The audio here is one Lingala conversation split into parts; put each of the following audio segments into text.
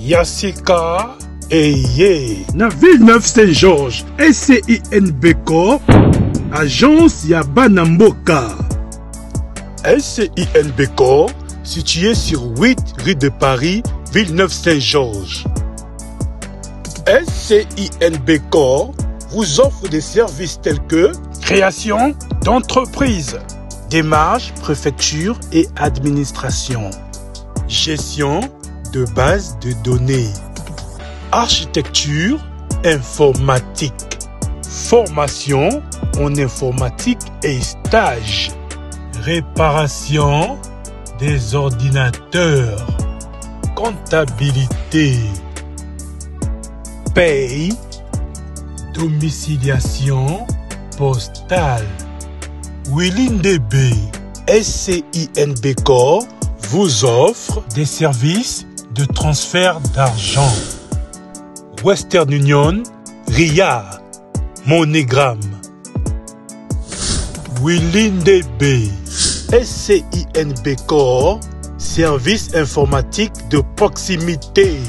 Yassika Eye na Villeneuve Saint-Georges SCINBCO agence ya bana mboka. SCINBCO situé sur 8 rue de Paris, Villeneuve Saint-Georges. SCINBCO vous offre des services tels que création d'entreprise, démarches, préfecture et administration, gestion de base de données, architecture informatique, formation en informatique et stage, réparation des ordinateurs, comptabilité, paye, domiciliation postale. Willindebe SCINBCO vous offre des services de transfert d'argent. Western Union, RIA, MoneyGram. Willindebe SCINBCO, service informatique de proximité.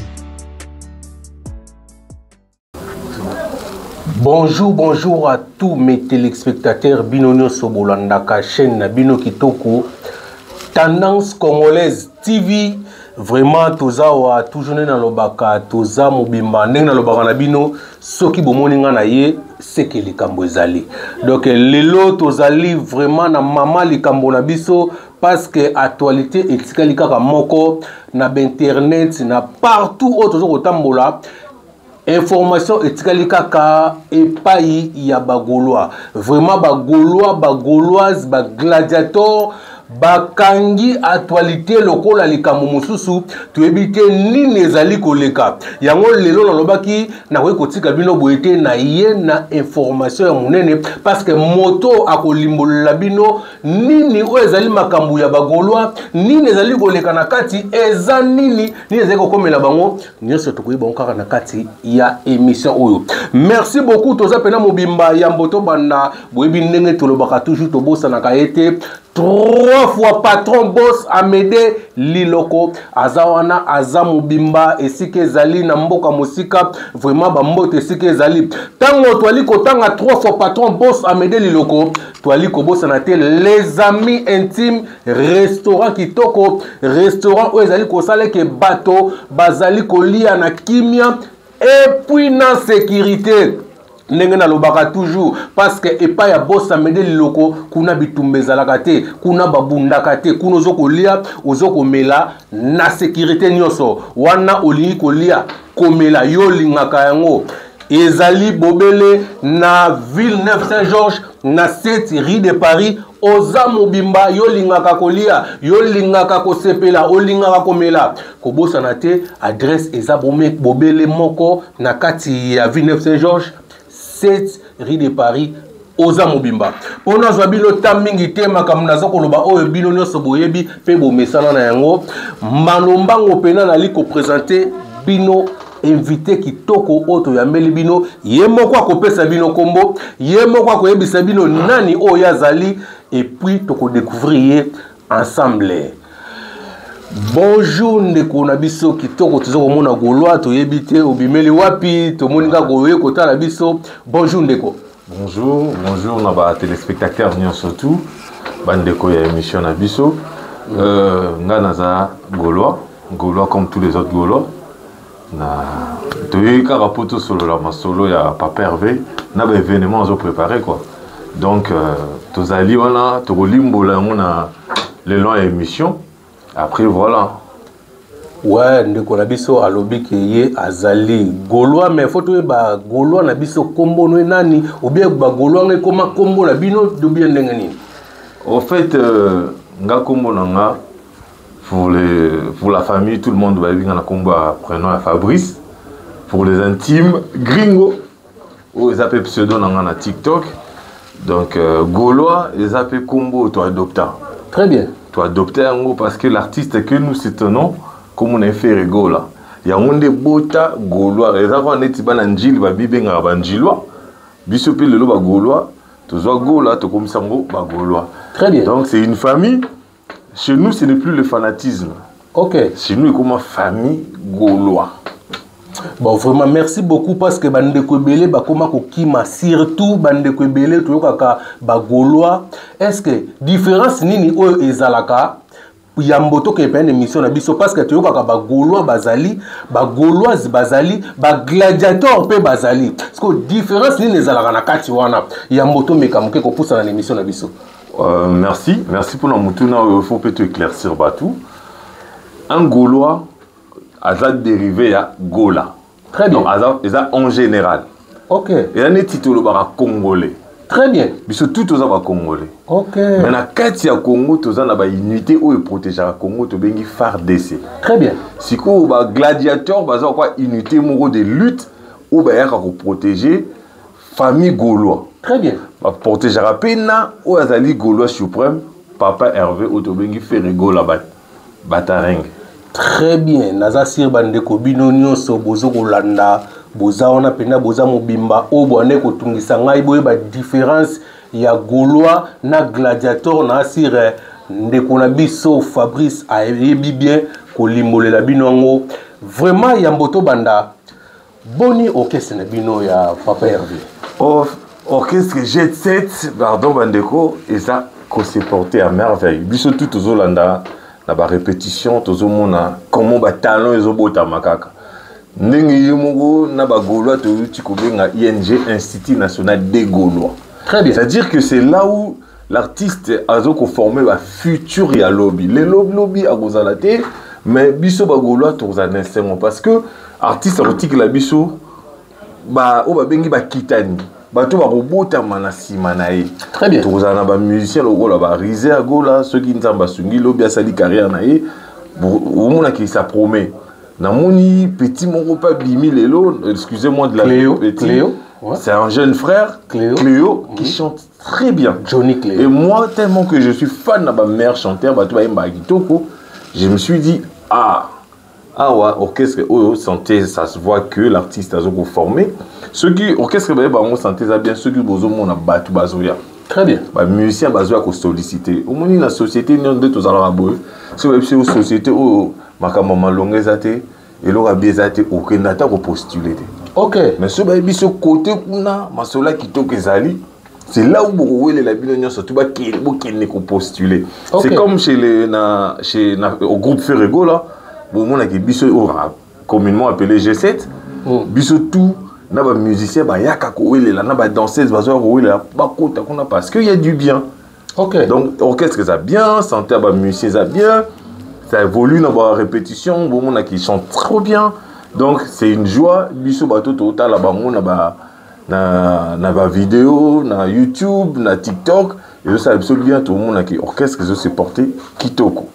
Bonjour à tous mes téléspectateurs Bino Sobolandaka chaîne Bino Kitoko Tendance Congolaise TV. Vraiment toza wa toujours na lobaka toza mobimba ndenge na lobaka na bino soki bomoninga na ye seke likambo ezali. Donc lelo tozali vraiment na mama likambo na biso parce que actualité etikali kaka moko na internet na partout où tozo kotambola. Information etikali kaka epai ya bagolois. Vraiment bagoloise, gladiateur, bakangi actualité lokola likambo mususu to ebite nini ezali koleka. Yango lelo na lobaki na kotika bino boete na ye na information ya munene parce que moto akolimbola bino nini o ezali makambu ya bagolois, nini ezali koleka na kati eza nini ezali kokomela bango nyonso tokoyeba kaka na kati ya émission oyo. Merci beaucoup toza pena mobimba ya mboto bana boyebi ndenge tolobaka toujours tobosa na kaete 3 fois patron boss Amédée Liloko azawana azamu bimba esike zali na mboka musika vraiment ba mbote esike zali tango twali kotanga 3 fois patron boss Amédée Liloko twali ko bossa na te les amis intimes restaurant kitoko restaurant où ezali ko sala ke bato bazali ko lia na kimia et puis na sécurité. Ndenge na lobaka toujours parce que epa ya boss Amédée Liloko kuna bitumbe zalakate kuna babundaka te kuna ozoko lia ozoko mela na sécurité nyonso wana olingi kolia komela yo lingaka yango ezali bobele na Villeneuve Saint-Georges na 7 rue de Paris oza mobimba yo lingaka kolia yo lingaka kosepela olingaka komela kobosa na te adresse eza bobele moko na kati ya Villeneuve Saint-Georges 7 rue de Paris oza mobimba. Pona zwa bino tamingi tema kamuna zokoloba oyo bino nyonso boyebi pe bomesana na yango malombango pena na liko présenter bino invité kitoko oto ya meli bino ye moko akopesa bino kombo ye moko akoyebisa bino nani oyo azali et puis toko découvrir ensemble. Bonjour ndeko na biso kitoko tozoko mona golois toyebite obimeli wapi tomoninga goye kota na biso. Bonjour ndeko. Bonjour na ba téléspectateurs nyon surtout bandeko ya émission na biso nga naza golois comme tous les autres golois na toyeka rapoto solo la masolo ya Papa Hervé na ba événement zo préparé quoi Donc, tozali wana, tokolimbola yango na le long émission. Après, voilà. Ouais, ndeko na biso alobi ke ye azali Gaulois, mais faut que ba Gaulois na biso kombo no nani ou bien ba Gaulois ngai koma kombo na bino do bien ndenge nini? Au fait, nga kombo nanga pour la famille, tout le monde va dire kombo prénom à Fabrice. Pour les intimes, Gringo. Ou ils appellent pseudo nanga na TikTok. Donc Gaulois, ils appellent kombo toi adopta. Très bien. Toi adopter en gros parce que l'artiste que nous soutenons comme on a fait rigola. Il y a un monde bota Gaulois. Les avant neti bana njili ba bibenga ba njilwa. Biso pe lelo ba Gaulois. Tozo Gaulois to comme sango ba Gaulois. Très bien. Donc c'est une famille. Chez nous ce n'est plus le fanatisme. OK. Chez nous comme famille Gaulois. Bon, vraiment, merci beaucoup parce que bande Kwebele, bakoma kokima, surtout bande Kwebele, tout kaka Gaulois. Est-ce que différence nini o ezalaka yamboto ke pen émission na biso parce que tu kaka Gaulois bazali, Gauloise bazali, gladiateur pe bazali. Est-ce que différence nini ezalaka na kati wana yamboto mekamuke ko poussa na émission na biso? Merci pour la mutuna, il faut peut-être éclaircir batou. Un Gaulois a dérivé à Gola. Très bien. Donc, en général. Ok. Et un titre congolais. Très bien. Mais surtout, tous les congolais. Ok. Mais dans le Congo, tous les unité où ils protègent le Congo, tu as phare d'essai. Très bien. Si vous avez gladiateur, vous avez une unité de lutte où vous avez protéger la famille gauloise. Très bien. Vous protéger la peine où vous avez Gaulois suprême, Papa Hervé, où vous avez fait rigola Batareng. Très bien. Naza sir bandeko bino nyonso bozo kolanda boza ona pena boza mobimba o bwane ko tungisa ngai boye ba différence ya Gaulois na gladiateur na sir ndeko na biso Fabrice a yebi bien ko limbolela bino ngo vraiment ya mboto banda boni orchestre na bino ya Papa Hervé. Orchestre Jet Set pardon bandeko et ça qu'on s'est porté à merveille biso tout aux Holanda. La répétition, tout le monde comment ba talent ils ont bota makaka. Ndenge yemongo na ba Gaulois tu kobenga ING Institut National des Gaulois. Très bien. C'est-à-dire que c'est là où l'artiste a formé ba futur ya lobby. Les lobby à gozalate mais biso ba Gaulois tous en parce que artiste erotique la biso ba o ba bengi ba kitani. Bato ba robota manasima na ye. Très bien. Tozana ba musicien lokola ba Rizé à Gola, ceux qui nzamba sungi lobi asali carrière na ye. Omona qui ça promet. Na moni petit mon repas bimi lelo, excusez-moi de la Cléo. Ouais. C'est un jeune frère Cléo qui chante très bien. Johnny Cléo. Et moi tellement que je suis fan de ma mère chanteur bato ba yemba kitoko, je me suis dit ouais, orchestre santé, ça se voit que l'artiste a formé. Ceux qui orchestre ba santé ça bien ceux qui bozo mona batu bazoya. Très bien. Ba musicien bazoya ko solliciter. Au moins la société non de tous ala boy. C'est une société où makamba malonga zate et lora biezate okenda ta ko postuler. OK. Mais ce ba biso côté kuna masola kitoko ezali. C'est là où vous la bilan surtout ba qui ko postuler. C'est comme chez au groupe Ferrego là. Bon, on a qui biso communément appelé G7. Biso tout, na ba musicien ba yaka ko welela, na ba danseuse ba zo ko welela, ba kota kuna parce qu'il y a du bien. OK. Donc orchestre ça bien, santé ba musicien ça bien. Ça évolue dans la répétition, bon on a qui chante trop bien. Donc c'est une joie biso ba tout total la ba on na ba vidéo, na YouTube, na TikTok. Et ça absolument bien tout le monde qui orchestre se porter kitoko.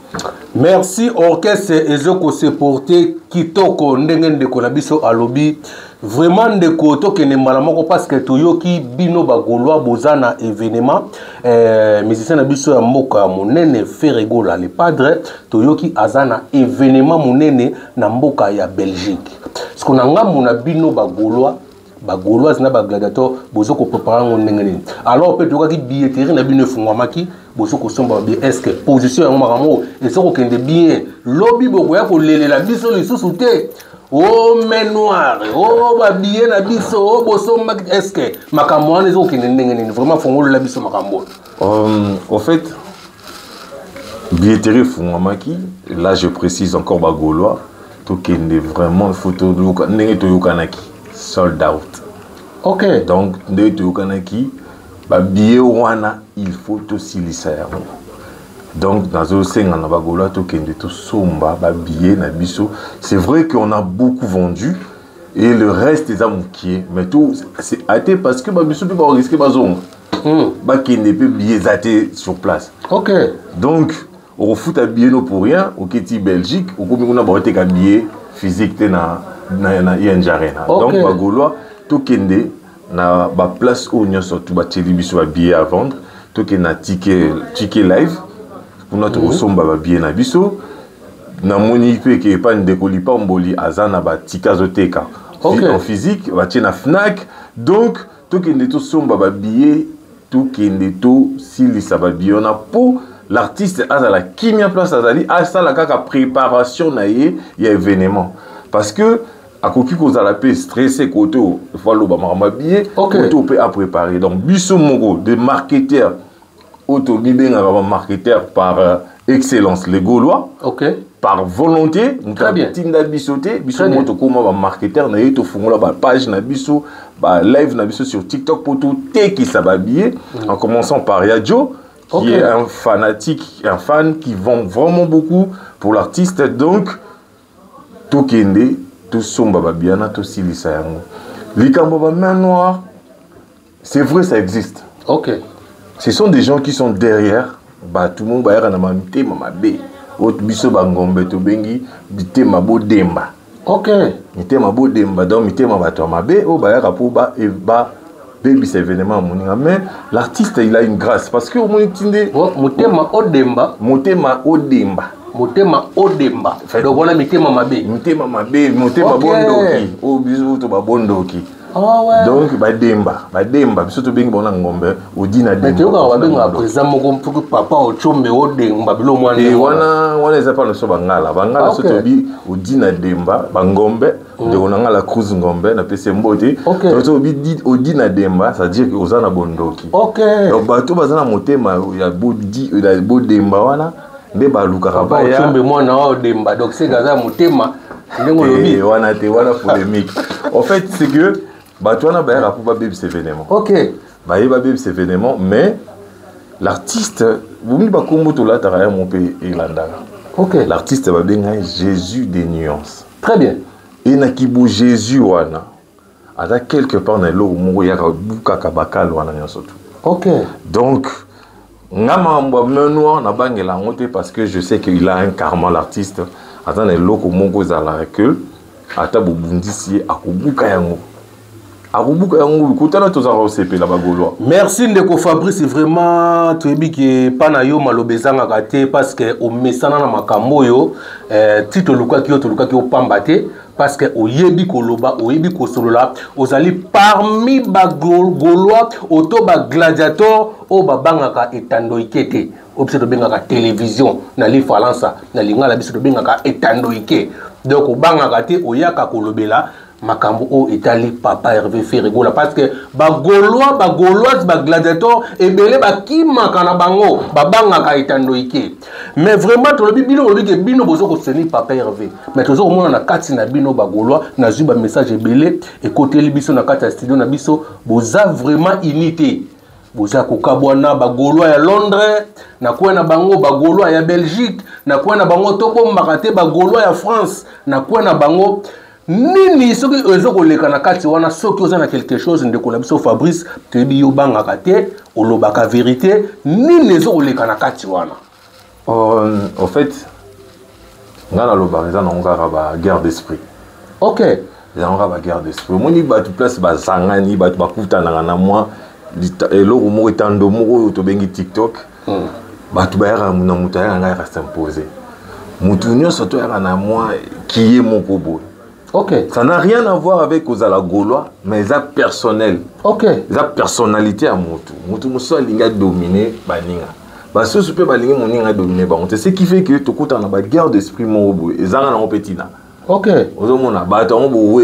Merci orchestre ezoko se porter kitoko ndenge ndeko na biso alobi vraiment ndeko to kene malamoko parce que toyoki bino ba Gaulois bozana événement musicien na biso ya mboka monene Ferrego la le padre toyoki azana événement monene na mboka ya Belgique. Ce qu'on a ngamu na bino ba Gauloise na ba gladiateur bozoko préparer ndenge nini. Alors peut toka ki billetterie na bino fungwamaki bozoko somba bien est-ce que position ya makambo ezoko kende bien lobby boko ya ko lelela biso lisusu te. Oh mais noir, oh ba billet na biso, oh bosomba est-ce que makambo wana ezoko kende ndenge nini vraiment fungolo la biso makambo. En fait billetterie fungwamaki là je précise encore ba Gaulois to kende vraiment photo ndenge to yokanaki sold out. OK. Donc, de Toyokanaki, ba billet wana il faut aussi lisa yango. Donc dans le senga na bagolo to kende to somba ba billet na biso. C'est vrai qu'on a beaucoup vendu et le reste des amoukiers mais tout c'est até parce que ba biso peut pas risquer bazonga. Ba kende peut billets até sur place. OK. Donc au foot à billet no pour rien au Keti Belgique au comme on a boté ka billet physique na ING Arena. Donc bagolo to kende na ba place où nous surtout ba télévision ba billet à vendre to kende na ticket live pour notre somba ba billet na biso na moni pe ke pa ndekoli pa mboli azana ba tikazoteka en physique ba tina Fnac donc to kende to somba ba billet to kende to silisa ba billet na pour l'artiste a la kimia place azali a ça la kaka préparation na ye ya événement parce que à koki ko la paix stressé côté follow ba ma billet côté peut à préparer donc biso mongo des marketeurs auto bibenga ba marketeur par excellence les Gaulois par volonté très bien tinda bisoté biso moto comme ba marketeur na yeto fungola ba page na biso ba live na biso sur TikTok pour tout qui ça ba billet en commençant par Yadjo qui est un fanatique un fan qui vend vraiment beaucoup pour l'artiste donc tout kende tout somba babiana tout silisa yango likambo ba main noire c'est vrai ça existe ce sont des gens qui sont derrière ba tout le monde ba yara na mamite mama be autre biso ba ngombe to bengi bitema bodemba mitema bodemba donc mitema ba to mabe o ba yara pour ba e ba baby c'est événement moninga mais l'artiste il a une grâce parce que au moins tinde mutema odemba mutema odemba motema odemba donc on a mitema mabe motema bondoki o biso to ba bondoki donc bademba biso to bengi bona ngombe odina demba mais tu ka babenga président moko pour papa ochombe odemba bilo mwana et wana eza pa no so bangala so to bi odina demba bangombe de onanga la cruise ngombe na pese mbote to bi odina demba ça veut dire que ozana bondoki donc bato bazana motema ya bodemba wana nde balukaka ba ya ochombe mwana odemba donc c'est gaza motema ndengo lobi wana polémique en fait c'est que Batouana Bayara pour baby cet événement. Baye baby cet événement, mais l'artiste, vous me dites comment tout là t'as mon pays Irlanda. L'artiste va bien Jésus des nuances. Très bien. Et na kibu Jésus wana. Ada quelque part dans l'eau où il y a buka kabakal wana nyosotu. Donc ngama mbwa noir na bangela monter parce que je sais qu'il a un karma l'artiste. Attends les locaux mongo za la recul. Ata bubundisi akubuka yango. Merci Ndeko Fabrice, vraiment tu es que panayo malobezanga kate parce que au mesana na makambo yo tito luka ki opambate parce que oyebi koloba oyebi kosolola ozali parmi ba Gaulois auto ba gladiateur o ba bangaka etando ikete obseto bengaka télévision na li falansa na lingala biso bengaka etando ike donc obangaka te oyaka kolobela makambo o itali papa Hervé Ferregola parce que ba Gauloise ba gladiateur ebele ba kimaka na bango ba bangaka etando ike mais vraiment to lobi bino lobi ke bino bozo ko seni papa Hervé mais tozo mona na kati na bino ba Gaulois na zuba message ebele et côté libiso na kati studio na biso boza vraiment unité boza ko kabwana ba Gaulois ya Londres na kwa na bango ba Gaulois ya Belgique na kwa na bango to bombaka te ba Gaulois ya France na kwa na bango nini soki ozo koleka na kati wana soki oza na quelque chose ndeko na biso Fabrice tebi yo bangaka te olobaka vérité nini ezo koleka na kati wana en fait ngana lobariza na ngaka ba guerre d'esprit ya ngaka ba guerre d'esprit moni ba tu place ba zangani ba bakutana na moi eloko mo etando mo to bengi TikTok ba tu ba yara na mutaya ngaka s'imposer mutu nyonso to yara na moi qui est mon kobo. Ça n'a rien à voir avec Ozala Gaulois, mais ça personnel. Ça personnalité à Moutou. Moutou Moussa linga dominé baninga. Parce que ce peut balinga moninga dominé ba. C'est ce qui fait que tout côté on a ba guerre d'esprit mon obo. Et ça on petit na. Ozomona ba ta on bo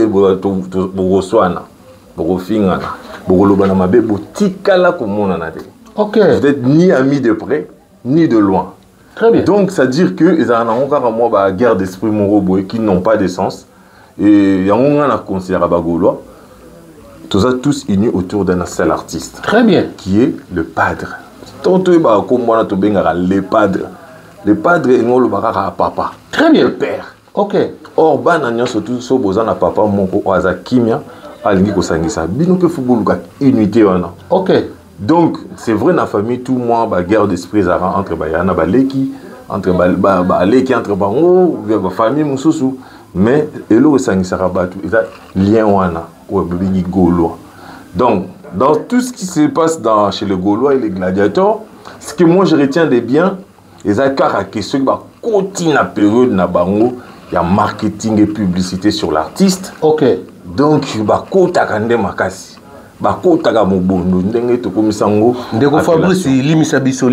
bo reswana. Bo finga na. Bo loba na mabe bo tikala ko mona na te. Vous êtes ni amis de près ni de loin. Très bien. Donc ça veut dire que ils ont encore à moi ba guerre d'esprit mon obo qui n'ont pas de sens. Et il y a un considéré à Gaulois tous unis autour d'un seul artiste. Très bien. Qui est le padre. Tonto ba comme moi to benga le padre. Le padre est le papa. Très bien. Le père. Ok. Or bana nyonso tout so bozana papa moko oza kimia alingi ko sangisa. Bino pe football ka unité wana. Ok. Donc c'est vrai na famille tout moi ba guerre d'esprit zara entre bayana baleki entre baleki entre bango ba famille mususu mais elo sangisa rabatu eza lien wana ou bengi Gaulois. Donc dans tout ce qui se passe chez les Gaulois et les gladiateurs, ce que moi je retiens des biens, les accords à question qui va continuer la période na bango, il y a marketing et publicité sur l'artiste. Ok. Donc bah kota kande makasi, bah kota ka mobondo ndenge to komisango. Ndeko Fabrice limisa biso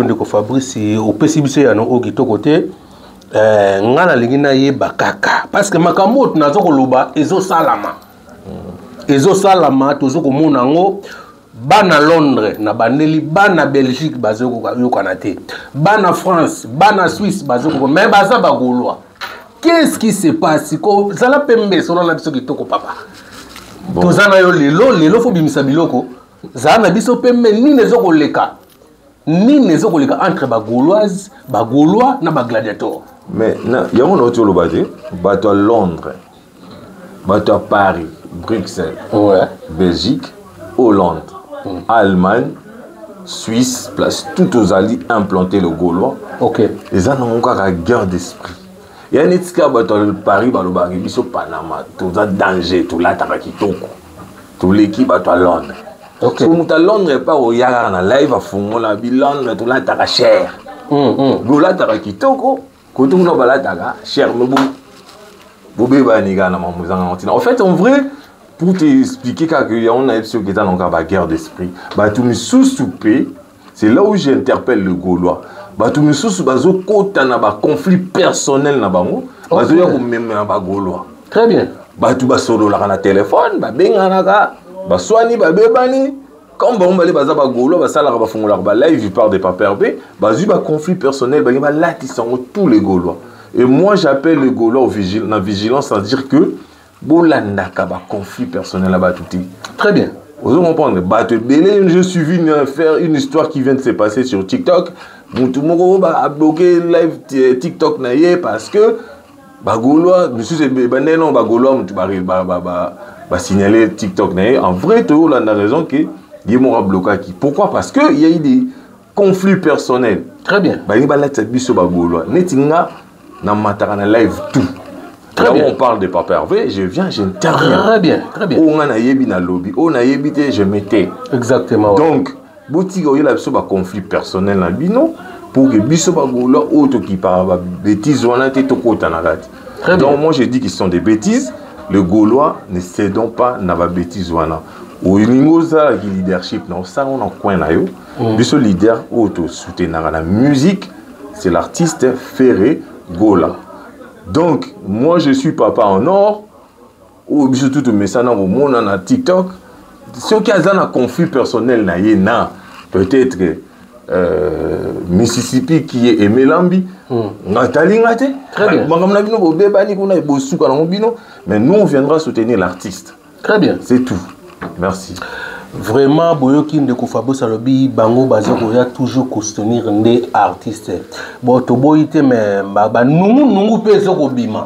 ndeko Fabrice au pesibiso ya no ogi to côté ngana lingina ye bakaka parce que makambo tunazo koloba ezo salama. Ezo salama tozo komona ngo bana Londres na bandeli bana Belgique bazoko yokana te bana France bana Suisse bazoko mais baza ba Gaulois. Qu'est-ce qui se passe ko zala pembe solo na biso kitoko papa tozana yo lelo fo bimisa biloko zana biso pembe nini ezoko leka entre ba Gauloise ba Gaulois na ba gladiateur mais na yango no tolo bate bato à Londres bato à Paris Bruxelles, ouais. Belgique, Hollande, Allemagne, Suisse, place tout aux alliés implantés le Gaulois. Ok. Les gens ont encore la guerre d'esprit. Il y a un étiquette à Paris, au Panama, tout ça danger, tout là, Tarakitoko, tout l'équipe à Londres. Ok. Si vous êtes à Londres, pas au Yara, en live à Fumon, la Londres, tout là, Tara cher. Vous là, Tarakitoko, quand vous n'avez pas cher, mais vous. En fait, en vrai, pour t'expliquer qu'il y a une épisode qui est dans la guerre d'esprit, c'est là où j'interpelle le Gaulois. Tout le monde a un conflit personnel dans le Gaulois. Très bien. Tout le monde a un téléphone, comme on va baza ba Gaulois, ba sala ba fongola ba live il parle des papiers B, ba zu ba conflit personnel, ba là ils sont tous les Gaulois. Et moi j'appelle les Gaulois au la vigilance à dire que bolanda ka ba conflit personnel là-bas tout. Très bien. Vous comprenez? Bah te belé, je suis venu faire une histoire qui vient de se passer sur TikTok. Bon tout le monde a bloqué live TikTok naie parce que ba Gaulois, monsieur c'est non ba Gaulois tu va signaler TikTok naie. En vrai tu as la raison que il m'aura bloqué. Pourquoi? Parce que il y a eu des conflits personnels. Très bien. Bah il va là biso ba Gaulois. Netinga na matara live tout. Très bien. On parle de Papa Hervé, je viens, j'interviens. Très bien, très bien. On a yebi na lobby, on a yebité, je mettais. Exactement. Donc, boutigo il y a un conflit personnel na bino pour que biso ba Gaulois auto qui parle bêtises on a été to kota na gati. Donc moi je dis qu'ils sont des bêtises. Le Gaulois ne cédons pas na ba bêtises wana. Au lingoza qui leadership na ça on en coin na yo. Biso leader auto soutenir la musique, c'est l'artiste Ferré Gola. Donc, moi je suis papa en or, ou surtout tout ça dans le monde, dans TikTok. Ceux qui ont un conflit personnel, peut-être Mississippi qui est Emelambi, très bien. Mais nous on viendra soutenir l'artiste. Très bien. C'est tout. Merci. Vraiment, Boyoki Ndeko Fabrice Alobi, Bango Bazoko, il y a toujours soutenir des artistes. Bon, to boyite, mais nous pesons bima.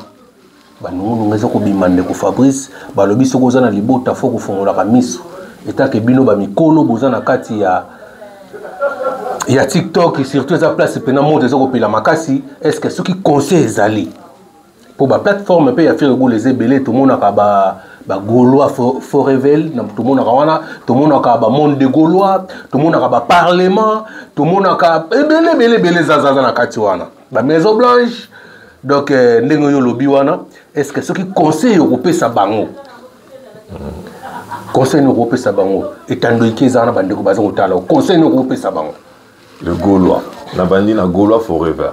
Nous pesons bima Ndeko Fabrice, Balobi Sokoza na libota foko fongola kamiso. Eta ke bino ba mikolo bozana kati ya TikTok et surtout za place pena monde ezoko pela makasi. Est-ce que ceux qui conseillent ezali pour ba plateforme pe ya faire go les ebele tout monde akaba ba Gaulois forever tout le monde a tout le monde a ba monde de Gaulois tout le monde a ba parlement tout le monde a belé zazaza na kati wana ba Maison Blanche donc ndenge yo lobi wana est-ce que ceux qui conseillent européen sa bango conseil européen sa bango etando ikeza na bande ko baza kotala conseil européen sa bango le Gaulois la bandi na Gaulois forever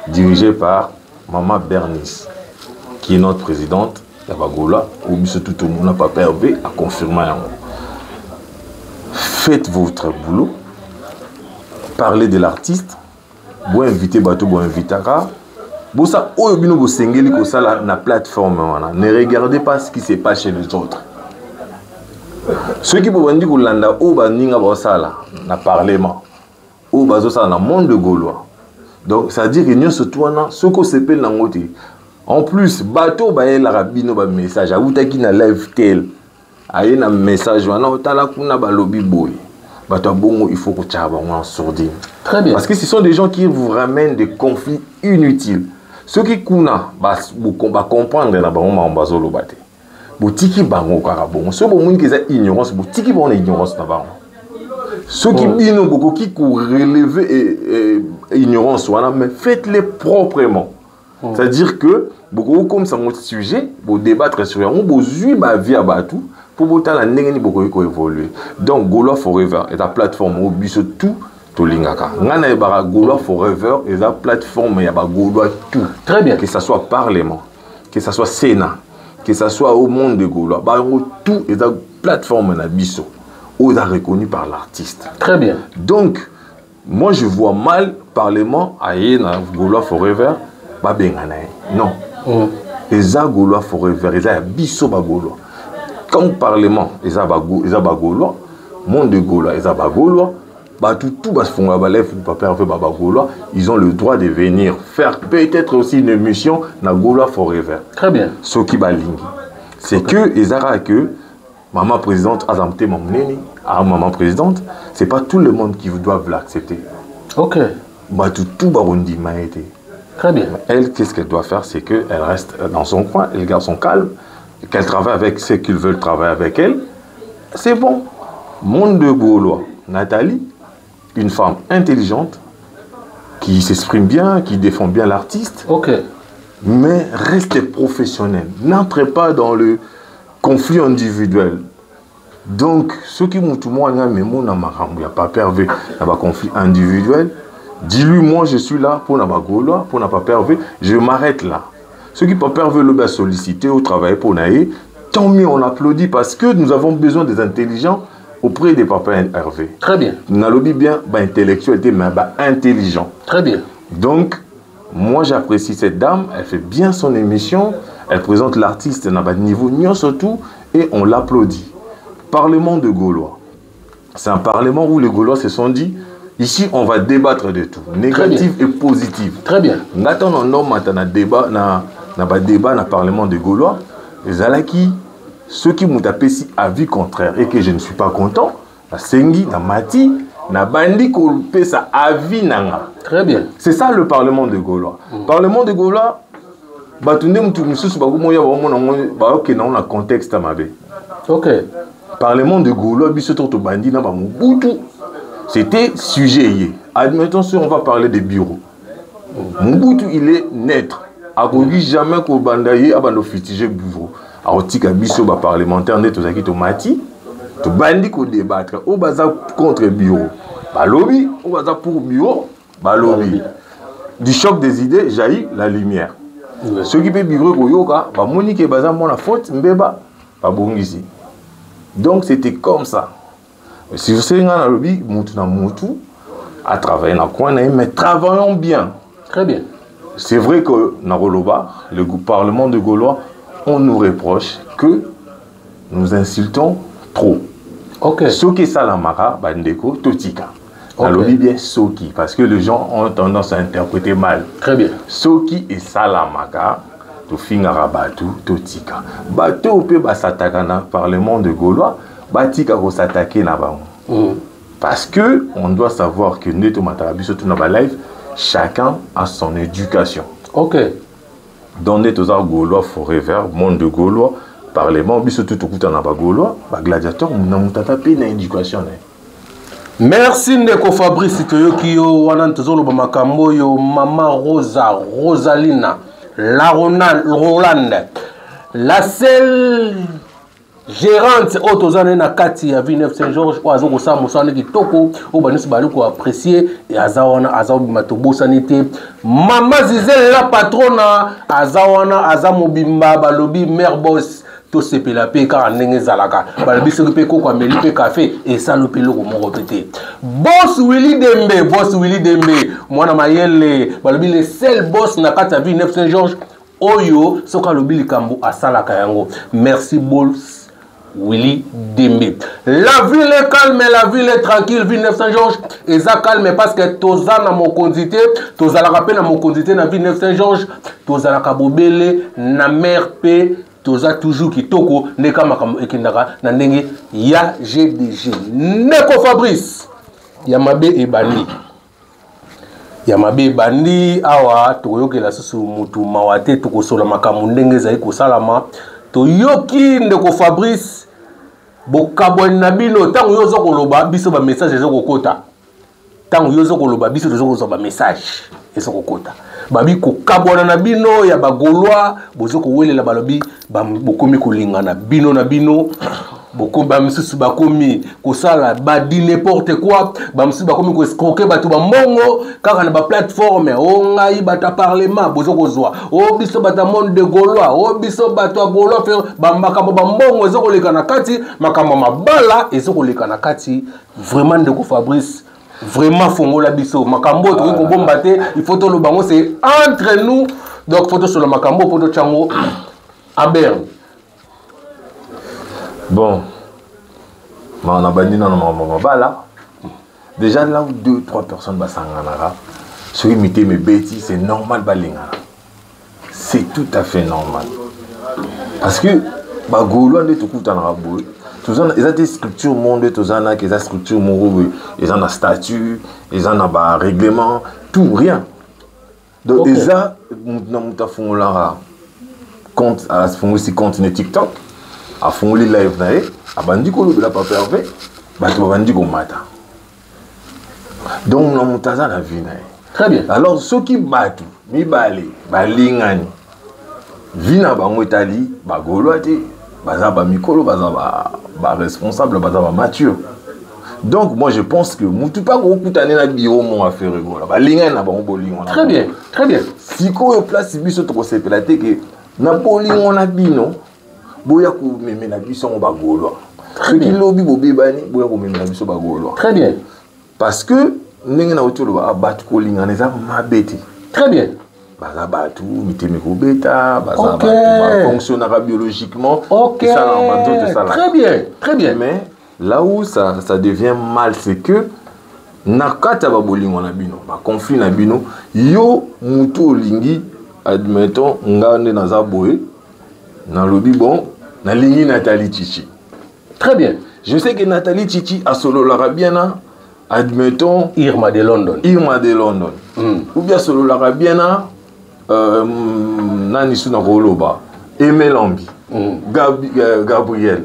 dirigé par Maman Bernice qui est notre présidente la Bagola, ou bien tout le monde n'a pas perdu à confirmer. Faites votre boulot, parlez de l'artiste, vous invitez Bateau, vous invitez Ara. Vous savez, vous savez, la plateforme, ne regardez pas ce qui se passe chez les autres. Ceux qui peuvent dire que l'anda ou baninga basala na parlement ou bazosala na monde de Gaulois. Donc ça veut dire que nous se tourna ce qu'on s'appelle dans ngote. En plus bateau ba el rabino ba message awutaki na live tel. Aye na message wana otala kuna ba lobby boy. Bato bongo il faut que tu aies en sourdine. Très bien. Parce que ce sont des gens qui vous ramènent des conflits inutiles. Ceux qui kuna ba comprendre na ba ma bazolo baté. Botiki bango karabon. Ceux bon qui ont ignorance, botiki bon ignorance na bango. Ceux qui bino beaucoup qui relever ignorance wana mais faites-les proprement. C'est-à-dire que beaucoup comme ça mon sujet, pour débattre sur un beau zui ba vie à batou pour botter la nengeni beaucoup évoluer. Donc Gaulois Forever est la plateforme où biso tout to lingaka. Ngana e bara Gaulois Forever est la plateforme ya ba Gaulois tout. Très bien. Que ça soit parlement, que ça soit Sénat, que ça soit au monde de Gaulois, bah tout est la plateforme na biso où est reconnu par l'artiste. Très bien. Donc moi je vois mal parlement aye na Gaulois Forever ba bengana. Non. Eza Gaulois Forever, eza biso ba Gaulois. Comme parlement, eza ba Gaulois, monde de Gaulois, eza ba Gaulois, ba tout ba fonga ba lève ba perve ba Gaulois, ils ont le droit de venir faire peut-être aussi une émission na Gaulois Forever. Très bien. Ce qui ba lingi. C'est que ezara que maman présidente azamte mamneni, maman présidente, c'est pas tout le monde qui doit l'accepter. OK. Ba tout ba rondi maete. Très bien. Elle, qu'est-ce qu'elle doit faire? C'est qu'elle reste dans son coin, elle garde son calme, qu'elle travaille avec ceux qui veulent travailler avec elle. C'est bon. Monde de Gaulois, Nathalie, une femme intelligente, qui s'exprime bien, qui défend bien l'artiste. OK. Mais restez professionnel. N'entrez pas dans le conflit individuel. Donc, ceux qui m'ont tout le monde, mais mon il n'y a pas perdu dans un conflit individuel. Dis-lui, moi je suis là pour n'avoir Gaulois, pour n'avoir pas perdu, je m'arrête là. Ceux qui peuvent perdre le solliciter ou travailler pour naïe, tant mieux, on applaudit parce que nous avons besoin des intelligents auprès des papas Hervé. Très bien. Nous avons bien intellectualité, mais intelligent. Très bien. Donc, moi j'apprécie cette dame, elle fait bien son émission, elle présente l'artiste à un niveau nion surtout, et on l'applaudit. Parlement de Gaulois. C'est un parlement où les Gaulois se sont dit, ici, on va débattre de tout, négatif et positif. Très bien. Nous avons un débat dans le Parlement de Gaulois. Ceux qui m'ont tapé si avis contraire et que je ne suis pas content, na Sengi, na Mati, na Bandi, qu'on ça avis nanga. Très bien. C'est ça le Parlement de Gaulois. Parlement de Gaulois, contexte. OK. Parlement de Gaulois, Bandi, na Bamoutou. C'était sujet. Admettons si on va parler des bureaux. Mobutu, il est net. A dit jamais qu'au bandaye a bando fitiger bureau. A otika biso ba parlementaire net aux akito mati. To bandi ko débattre. Au baza contre bureau. Ba lobby, au baza pour bureau, ba lobby. Du choc des idées jaillit la lumière. Ceux qui peut bureau ko yoka, ba monique baza mona faute mbeba ba bongisi. Donc c'était comme ça. Si vous savez, dans le lobby, à travailler dans le coin, mais travaillons bien. Très bien. C'est vrai que dans le Parlement de Gaulois, on nous reproche que nous insultons trop. OK. Soki Salamara, Bandeko, Totika. Dans le lobby, bien Soki, parce que les gens ont tendance à interpréter mal. Très bien. Soki et Salamaka, Tofingara Batu, Totika. Batu, on peut s'attaquer dans le Parlement de Gaulois. Batika va s'attaquer là-bas. Parce que on doit savoir que Neto Matarabi, surtout dans la live, chacun a son éducation. OK. Dans Neto Gaulois Forever, monde de Gaulois, Parlement, surtout tout le monde Gaulois, gladiateur, on a tapé dans l'éducation. Merci Ndeko Fabrice Toyokio, Wanantozolo Bamakambo, Maman Rosa, Rosalina, la Rolande, la seule gérante autozane na kati ya Villeneuve Saint-Georges ou azoko sa musane kitoko ou banis baluko apprécier et azawana azabi matobosanité Mama Zizel la patrona azawana azamobimba balobi mère boss to sepela pe ka ndenge zalaka balobi soki pe ko ameli pe café et ça le pelo ko mo répéter boss Willy Dembe mwana mayele balobi le seul boss na kati ya Villeneuve Saint-Georges oyo soka lobi likambo asalaka yango merci boss Willy Dembe. La ville est calme, la ville est tranquille, ville 900 Georges, et ça calme parce que toza na mokondité, toza la rappel na mokondité na ville 900 Georges, toza la kabobele na mer pe, toza toujours kitoko neka makambo ekindaka na ndenge ya GDG. Neko Fabrice, Yamabe ebani. Yamabe bandi awa toyokela susu mutu mawate tokosola makambo ndenge ezali kosalama. Toyoki ndeko Fabrice bokabwani na bino tango yo zokoloba biso ba message ezokokota tango yo zokoloba biso tozokozwa ba message ezokokota babi kokabwana na bino ya bagolwa bozokowelela balobi bokomi kolingana bino na bino beaucoup bamisusu bakomi kosala badi n'importe quoi bamisusu bakomi ko escroquer bato ba mbongo kaka na ba plateforme o ngai bata parlement bozo kozwa o biso bata monde de Gaulois o biso bato Gaulois faire bambaka ba mbongo ezoko leka na kati makamba mabala ezoko leka na kati vraiment ndeko Fabrice vraiment fongola biso makambo to ko bomba te il faut to lo bango c'est entre nous donc photo sur le makambo photo chango à Berne. Bon, on a banni dans là. Déjà là où 2-3 personnes basanganara, ceux qui imitaient mes bêtises, c'est normal balingara. C'est tout à fait normal. Parce que bah Gaulois de tout coup en rabou. Tous ils ont des structures monde, tous en a qui ont des structures moraux, ils ont un statut, ils ont un règlement, tout rien. Donc déjà nous avons là compte à fond aussi compte TikTok. À fond les live naé à bandi ko lobela pas pervé bato bandi ko mata donc na mutaza na vie naé très bien alors ceux qui bato mibale balingani vina bango etali ba Gaulois te baza ba mikolo baza ba responsable baza ba mature donc moi je pense que mutu pas ko kutane na bureau mon affaire gola balingani na bango bolingo très bien si ko place biso to ko sepela te que na bolingo na bino boya ko memena biso ba Gaulois ce qui lobby bobebani boya ko memena biso ba Gaulois très bien parce que ndenge na otolo ba batu ko lingana za mabeti très bien baza batu miteme ko beta baza batu ba fonctionnera biologiquement ça là très bien mais là où ça devient mal c'est que na kata ba bolingo na bino ba conflit na bino yo muto lingi admettons ngande na za boye na lobby bon na ligne Nathalie Chichi. Très bien. Je sais que Nathalie Chichi a solo l'arabiana, admettons Irma de London. Ou bien solo l'arabiana nani suna Roloba, Aimé Lambi, Gabriel.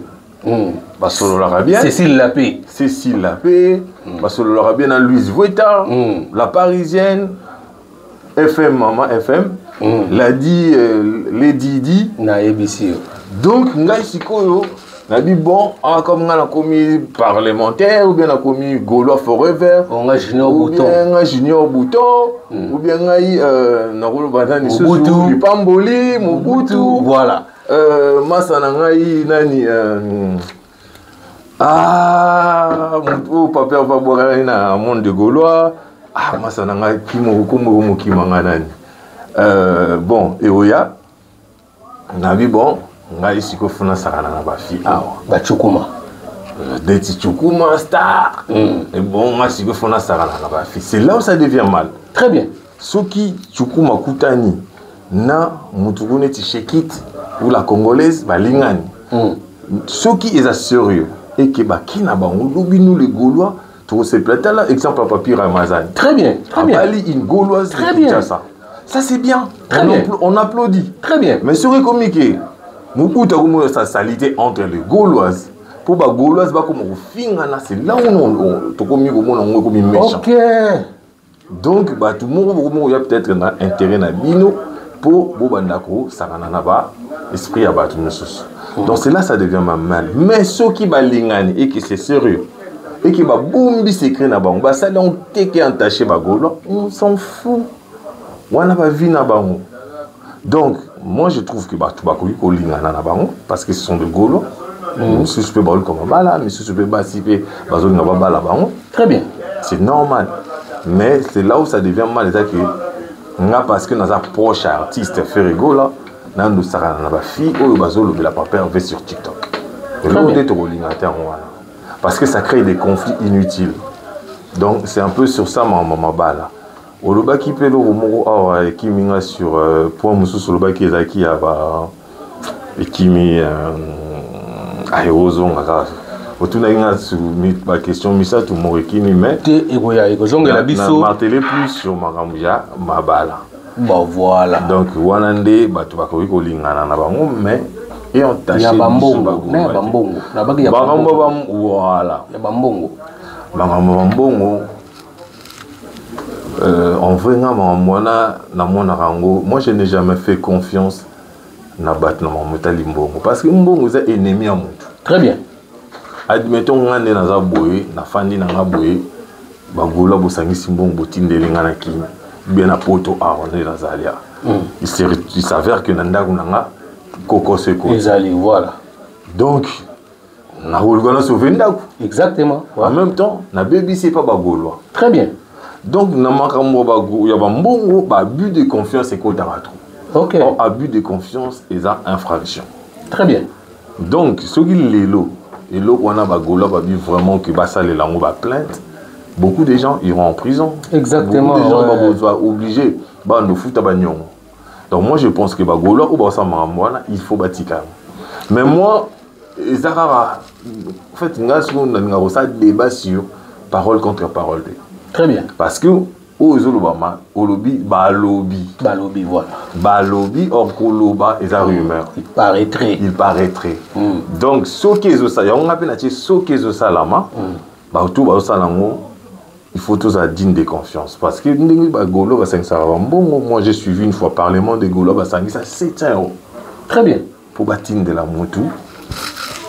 Ba solo l'arabiana. Cécile Lapé. Ba solo l'arabiana Louise Vuitton, La Parisienne, FM Mama FM. L'a dit Lady Di na ABC. Donc ngai sikoyo na dit bon comme on a commis parlementaire ou bien on a commis Gaulois Forever on a Junior Bouton ou bien ngai na rolo badani Susu Pamboli Mobutu voilà masana ngai nani mon papa va boire na monde de Gaulois masana ngai kimo ko kimanga nani bon et oya nabi bon ngai siko funa sakana na ba fi awa ba chukuma deti chukuma star et bon ngai siko funa sakana na ba fi c'est là où ça devient mal très bien soki chukuma kutani na mutukune ti shekit ou la congolaise balingani soki est sérieux et que ba kina ba lobi nous les Gaulois to se plata là exemple à papier Ramazani très bien Bali une Gauloise très bien ça c'est bien. Bien. On applaudit. Très bien. Mais sur le communiqué, nous avons sa salité entre les Gauloises. Pour les Gauloises, c'est là où on est méchant. Ok. Donc, tout le monde a peut-être un intérêt à Bino pour Bobandako, Sarananaba, esprit à battre nous. Donc, c'est là que ça devient mal. Mais ceux qui balingani et qui c'est sérieux, et qui va boum, s'écrit na bang, ça donc t'es entaché ba Gaulois, on s'en fout. On n'a pas vu Nabango. Donc, moi je trouve que tout va Nabango parce que ce sont des Gaulois. Si je peux parler comme un bala, mais si je peux participer, très bien. C'est normal. Mais c'est là où ça devient mal. Parce que nous avons proche artiste Ferrigo là, nous avons fille ou nous avons sur TikTok. Parce que ça crée des conflits inutiles. Donc c'est un peu sur ça ma balle. Oloba qui peut le romo qui minga sur point musu oloba qui ezaki aba qui mi aérozon aka otuna inga sur ma question misa tout morekini mais egoya ekozonga la biso marteler plus sur makambuja mabala. Bon voilà. Donc wanande batu bakoki kolingana na bango mais et on tâche ya bambongo na bambongo na baki ya bambongo voilà ya bambongo bambongo en vrai moi je n'ai jamais fait confiance na bat na mamuta limbongo parce que mbongo c'est ennemi à mutu. Très bien. Admettons ngane na za boye na fandi na boye bagola bosangisi mbongo botindeli ngana kini bien na poto arronde na zalia. Il s'avère que nandaku nanga koko seko. Ezali voilà. Donc na holgana souvendaku. Exactement. En même temps na baby c'est pas bagolwa. Très bien. Donc na makambo bago ya bambongo ba abus de confiance et kodarato. OK. Or, abus de confiance et ça infraction. Très bien. Donc ce qui l'élo et l'eau on a bagola ba vu vraiment que ba ça les langues ba plainte. Beaucoup de gens iront en prison. Exactement. Beaucoup de gens vont obligés ba no futa ba nyongo. Donc moi je pense que bagola ou ba ça mamwana il faut batika. Mais moi ezara en fait on a ça débat sur parole contre parole. Très bien. Parce que aux Olobama, Olobi, Balobi. Balobi, voilà. Balobi, or Koloba, et sa rumeur. Il paraîtrait. Il paraîtrait. Donc, ce qui est ça, on appelle ce qui est ça, lama, tout il faut tous à digne de confiance. Parce que Golo, moi j'ai suivi une fois Parlement de Golo, ça 700 €. Très bien. Pour bâtir de la moto,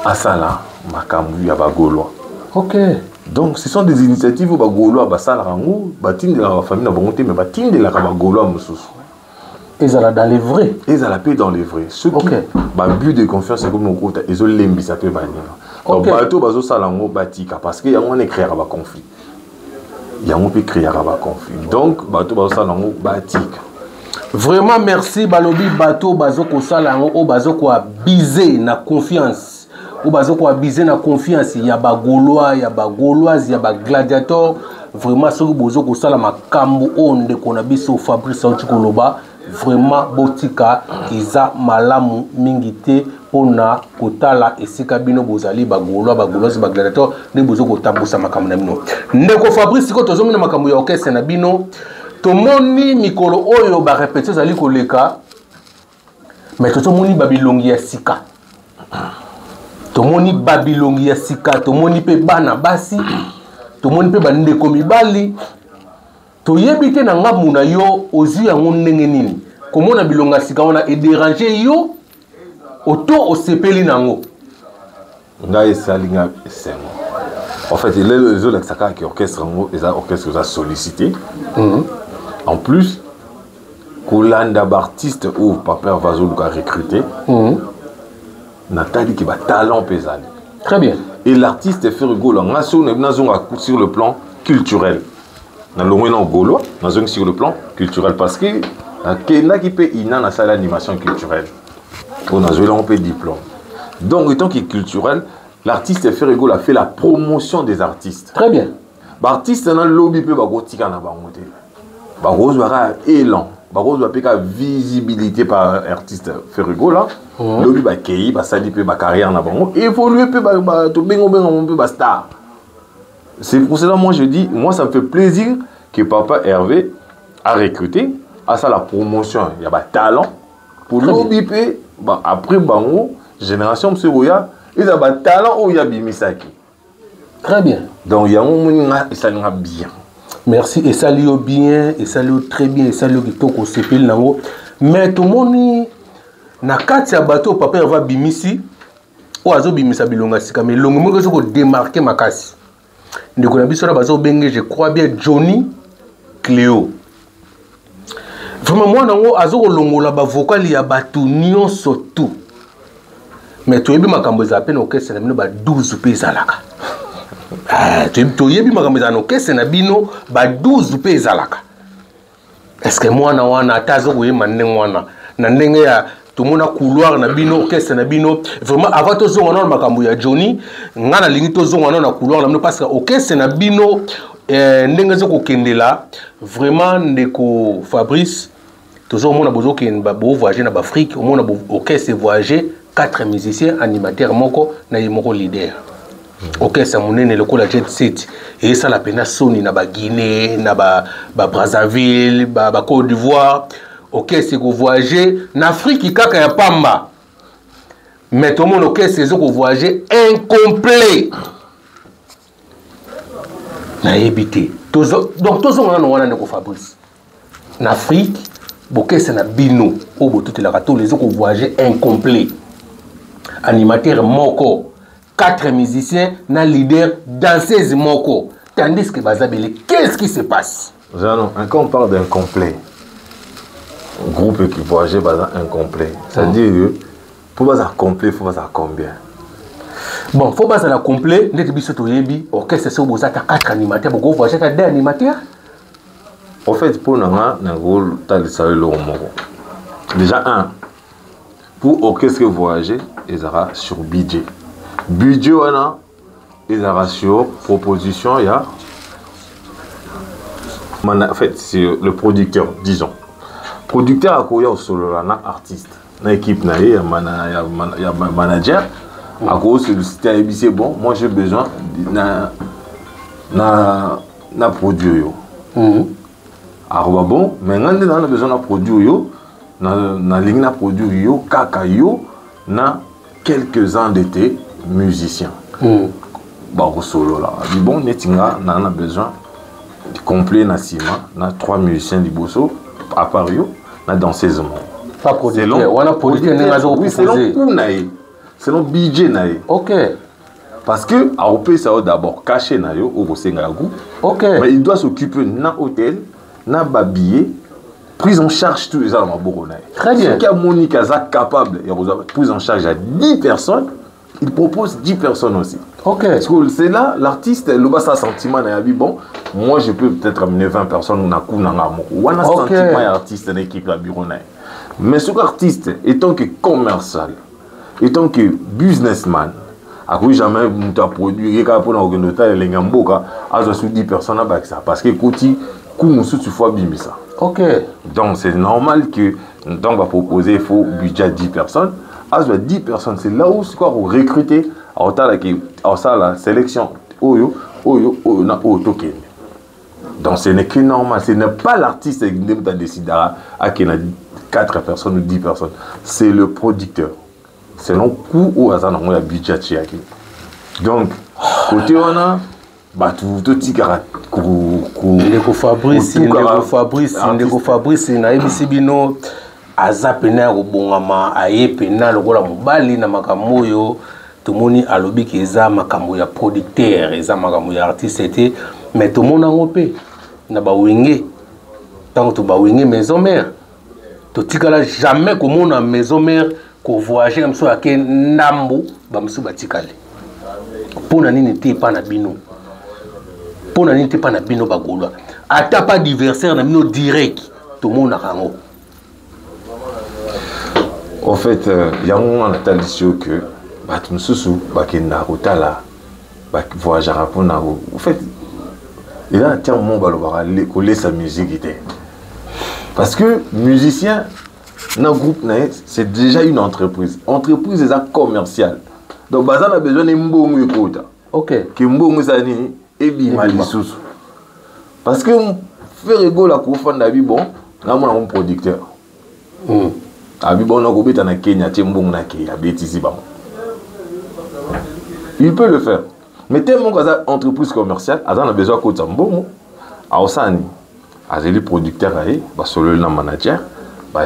à ça là, Makambu, à Golo. Ok. Donc, ce sont des initiatives où Bagolo a basal rango, batin de la famille n'a pas monté, mais batin de la Bagolo a moussous. Et ça dans les vrais. Et ça la paix dans les vrais. Ceux qui ont but de confiance, c'est comme nos côtés, ils ont l'embi, ça peut bannir. Donc, bateau bazo salango batika, parce qu'il y a un créer un conflit. Il y a un peu créer un conflit. Donc, bateau bazo salango batika. Vraiment, merci Balobi bateau bazo ko salango o bazo ko biser na confiance. Ou bazo ko abiser na confiance ya ba Gaulois ya ba Gauloise ya ba gladiateur vraiment ce que bozo ko sala makambo onde ko na biso Fabrice Koloba vraiment botika iza malamu mingite pona kotala esika bino bozali ba Gaulois ba Gauloise ba gladiateur ne bozo ko tabusa makambo na bino ndeko Fabrice ko tozo mina makambo ya orchestre na bino tomoni mikolo oyo ba répéter zali koleka mais tozo moni babilongi ya sika. Tomoni babilongi ya sika, tomoni pe bana basi, tomoni pe bandeko mibali. Toyebite na ngamu na yo ozu yango ndenge nini. Komona bilonga sika wana e déranger yo auto osepeli nango. Nga esalinga esengo. En fait, il est le zo l'exaka qui orchestre ngo et ça orchestre ça sollicité. En plus, Kolanda artiste ou Papa Vazo a recruté. Nathalie qui va talent pesant. Très bien. Et l'artiste fait rigolo. Sur le plan culturel. Sur le plan culturel. Parce que qui peut y a salle d'animation culturelle. On a joué un peu diplôme. Donc, étant qu'il est culturel, l'artiste fait rigolo a fait la promotion des artistes. Très bien. L'artiste dans le lobby peut bagotika na bangote. Bagose bara élan. Bagose va péka visibilité par artiste Ferrigo là. Lobby ba kei ba sali pe ba carrière na bango évoluer pe ba to bengo pe ba star. C'est pour cela moi je dis moi ça me fait plaisir que papa Hervé a recruté à ça la promotion, il y a ba talent pour lobby pe ba après bango génération monsieur Boya, ils a ba talent ou il y a bimisaki. Très bien. Donc il y a un ça n'a bien. Merci et salut bien et salut très bien et salut kitoko sepel nango mais tout moni na kati ya bateau papa va bimisi o azo bimisa bilonga sika mais longo moko zo ko démarquer makasi ndeko na biso na bazo benge je crois bien Johnny Cléo vraiment moi nango azo ko longola ba vocal ya batu nyonso tout mais toyebi makambo za peine orchestre na bino ba 12 pesa laka. Toyebi makambo za orchestre na bino ba 12 pesa laka. Est-ce que moi na wana atazo ko yema ndenge wana na ndenge ya tout le monde a couloir na bino orchestre na bino vraiment avant to zonga na makambo ya Johnny ngana lingi to zonga na couloir na parce que orchestre na bino ndenge zo ko kendela vraiment ndeko Fabrice toujours mona bozo ken ba bo voyager na Afrique au mona orchestre voyager 4 musiciens animateurs moko na yemoko leader orchestre monene lokola Jet Set et ça la pena Sony na ba Guinée na ba Brazzaville ba Côte d'Ivoire orchestre ko voyager na Afrique kaka ya pamba mais tout mon orchestre zo ko voyager incomplet na ebité donc toujours on a na ko Fabrice en Afrique orchestre na bino o bo tout la rato les zo ko voyager incomplet animateur moko 4 musiciens, na leader, danseuse moko. Tandis que Bazabele, qu'est-ce qui se passe? Jean, quand on parle d'incomplet, groupe qui voyage incomplet, ça dit que pour baser complet, il faut baser combien? Bon, il faut baser la complet, net biso to yebi, orchestre c'est au 4 animateurs, beaucoup voyager à 2 animateurs. En fait, pour nous, déjà pour orchestre voyager, ils aura sur budget. Budget ils aura sur proposition, il y a en fait c'est le producteur, disons. Producteur a quoi au solo là, artiste. Dans l'équipe il y a manager. À cause de c'est bon, moi j'ai besoin na produit bon, maintenant on a besoin de produit na ligne na produit yo kaka yo na quelques ans d'été musiciens. Bah solo là. Bon netinga na a besoin de complet na ciment na 3 musiciens du bosso à part yo na danseuse. Pas producteur, on a producteur oui, c'est le budget naïe. OK. Parce que à OP ça d'abord caché na yo au senga groupe. OK. Mais il doit s'occuper na hôtel, na babillet, prise en charge tous les ans dans Borona. Très bien. Ce qui a Monique Azak capable, il y a prise en charge à 10 personnes, il propose 10 personnes aussi. OK. Parce que c'est là l'artiste le bas sa sentiment na dit bon, moi je peux peut-être amener 20 personnes na coup na ngamo. Ou un sentiment artiste dans l'équipe la Borona. Mais ce qu'artiste étant que commercial, étant que businessman, à quoi jamais monta produit quand pour organiser les ngamboka à 10 personnes avec ça parce que côté coup tu fois bimisa. OK. Donc c'est normal que donc va proposer il faut budget 10 personnes. À 10 personnes c'est là où c'est quoi recruter à ça la sélection oyo na token. Donc ce n'est que normal, ce n'est pas l'artiste qui a décidé à qu'il y ait 4 personnes ou 10 personnes, c'est le producteur. C'est le coût où on a un budget. Donc, côté on a tout tigara Ndeko Fabrice na ebisi bino azapena robongama ayepena lokola mobali na makambo yo tomoni alobi ki eza makambo ya producteur eza makambo ya artiste était mais tomona ngope na ba wenge tant to ba wenge maison mère to tikala jamais komona maison mère ko voyager comme ça ke ndambo ba msu batikale pona nini te pa na bino pona nini te pa na bino bagolwa ata pas d'adversaire na bino direct to mona rango. En fait il y a un tradition que batu msusu bakenda kotala voyager pour na en fait il a tiens mon balobara coller sa musique était parce que musicien dans groupe c'est déjà une entreprise est commerciale donc bazan a besoin de mbongo ekota. OK que mbongo zani et bima lisusu parce que faire rigolo la kofanda bi bon na mon producteur abi bon na kobeta na Kenya tie mbongo na ke abetisi ba il peut le faire mais tellement que ça entreprise commerciale azan a besoin kota mbongo a osani azeli producteur aye ba solo na manager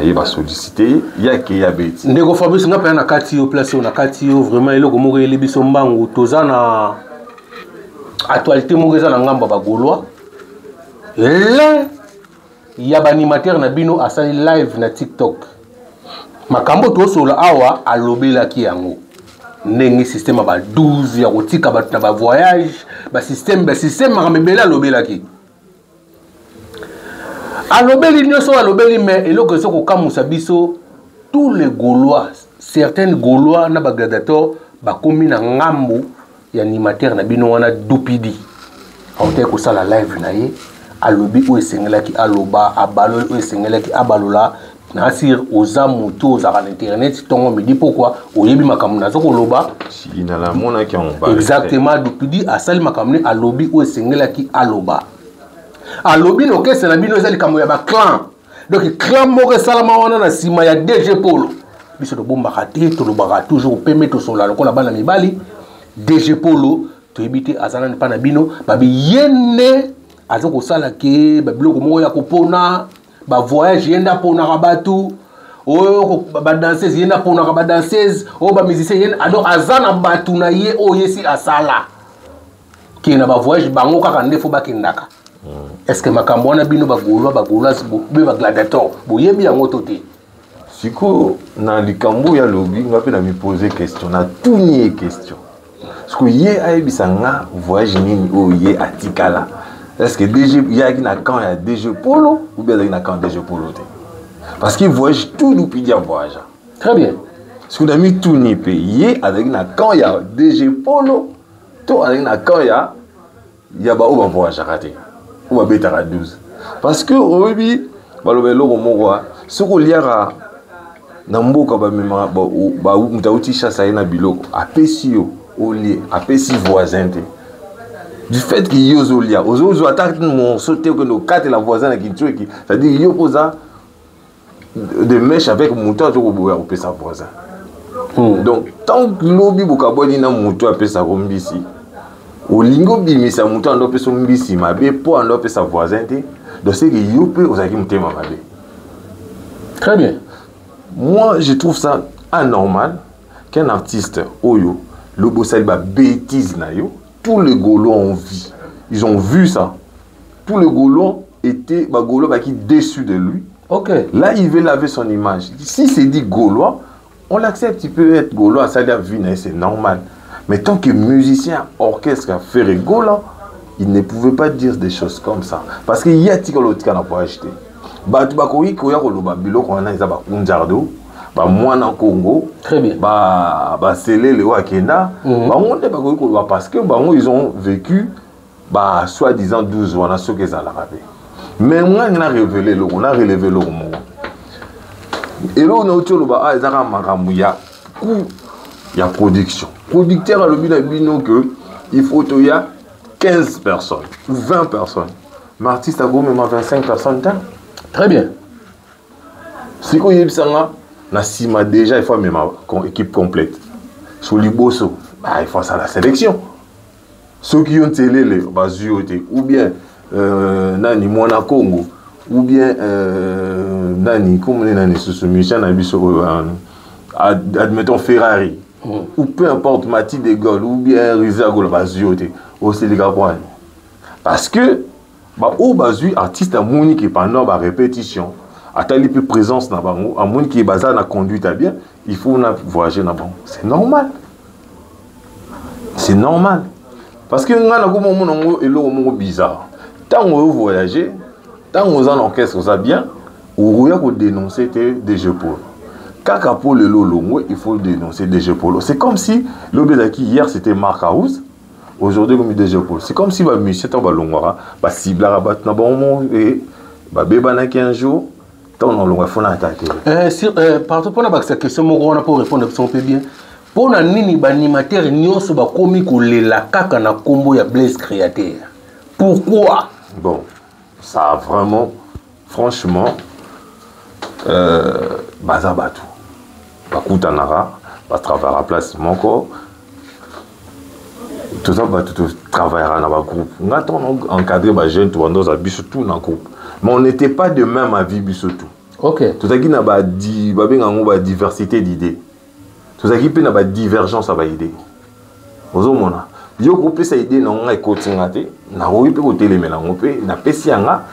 il va solliciter il y a qui a bêti ndeko Fabrice nga pa na kati yo place na kati yo vraiment eloko moko elebiso mbangu toza na actualité moko eza na ngamba ba golwa là ya ba animateur na bino asali live na TikTok makambo to solo awa alobela ki yango ndenge système ba 12 ya kotika ba na ba voyage ba système makamebela alobela ki alobeli nyoso alobeli mais eloko soko kamusa biso tous les Gaulois, certains Gaulois, na bagadator, bakomi na ngambo, y animateur na bino wana dupidi. On te ko sala live na ye, alobi o esengela ki aloba, abalo o esengela ki abalola, nasir oza moto oza à l'internet, tongo me dit pourquoi, oyebi makamuna zoko loba. Si na la mona ki on parle. Exactement, dupidi asali makamune alobi o esengela ki aloba. Alobi no kese na bino ezali kamo ya ba clan. Donc clan moko salama wana na sima ya DG Polo. Biso to bomba kate to lobaka toujours peme to sola lokola bana mibali. DG Polo to ebite azana ne pana bino babi yene azoko sala ke ba biloko moko ya kopona ba voyage yenda pona kabatu. O ba danseuse yenda pona ka ba danseuse o ba musicien yenda ado azana batu na ye o yesi asala. Ki na ba voyage bango kaka ndefo bakendaka. Est-ce que makambo wana bino bagolwa be bagladiator boyebi yango to te siko na likambo ya lobi ngape na mi poser question na tout ni question parce que ye ayebisa nga voyage nini o ye atikala est-ce que DG ya ki na camp ya DG Polo ou bien na camp DG Polo te parce qu'il voyage tout nous pidi voyage très bien parce que na mi tout ni pe ye avec na camp ya DG Polo to avec na camp ya ba o ba voyage raté ou à 12 parce que oui balobelo komokwa soko liara na mboka ba mema ba mutauti chassa na biloko apesi yo olie apesi voisin te du fait que yo zolia ozo attaque mon sauter que nos quatre la voisin na kintueki ça dit yo posa de mèche avec mouton to ko pesa voisin donc tant que lobi bokaboni na mouton apesa kombisi olingo bimisa muto ando peso mbisi mabe po ando pesa voisin te donc c'est que yo peut osaki mutema mabe. Très bien. Moi je trouve ça anormal qu'un artiste oyo le bossali ba bêtise na yo tous les Gaulois ont vu. Ils ont vu ça. Tous les Gaulois étaient ba Gaulois qui déçus de lui. OK. Là il veut laver son image. Si c'est dit Gaulois, on l'accepte, il peut être Gaulois, ça lui a vu, c'est normal. Mais tant que musicien, orchestre, fait rigolo, il ne pouvait pas dire des choses comme ça. Parce qu'il y a des choses qui pour acheter. Très bien. Parce que ils ont vécu soi-disant 12 ans. Mais moi, on a révélé le on a relevé le mot. Et là, on a dit il y a production. Producteur a le but que il faut qu'il y a 15 personnes ou 20 personnes. Mais artiste a beau même 25 personnes. Très bien. Si vous avez ça, déjà il faut même une équipe complète. Sur les bosso, il faut ça la sélection. Ceux qui ont télé les ou bien nani Mwana Congo ou bien nani comme les nani sous Michel Nabiso admettons Ferrari. Ou peu importe Mati de Gaulle ou bien Rizago au Sénégal. Parce que au basu artiste à Mouni qui pendant la répétition à telle présence na bango à Mouni qui est basé na conduite à bien il faut voyager na bango c'est normal parce que nga na ko mo elo bizarre tant on voyager tant on en orchestre ça bien ou ya ko dénoncer des jeux pour Kaka pour le Lolongo, il faut le dénoncer DG Polo. C'est comme si l'Obézaki hier c'était Mark House, aujourd'hui comme DG Polo. C'est comme si bah monsieur t'en longora, bah cible à rabat na bon et bah bébana qui un jour, t'en on longa faut attaquer. Par rapport à cette question, on a pour répondre un peu bien. Pour na nini ba animateur nyonso ba komi ko lela kaka na kombo ya Blaise Créateur. Pourquoi? Bon, ça a vraiment, franchement, bazabatu. Bakutanara, va travailler à la place mon corps. Tout ça va tout travailler dans le groupe. On a encadré les jeunes tout dans tout dans le groupe. Mais on n'était pas de même avis tout. OK. Tout ça qui n'a pas dit diversité d'idées. Tout ça qui peut n'a pas divergence à idée. Vous avez yo groupe ça idée non ngai coaching até na roui pe côté les mélange pe na pesi anga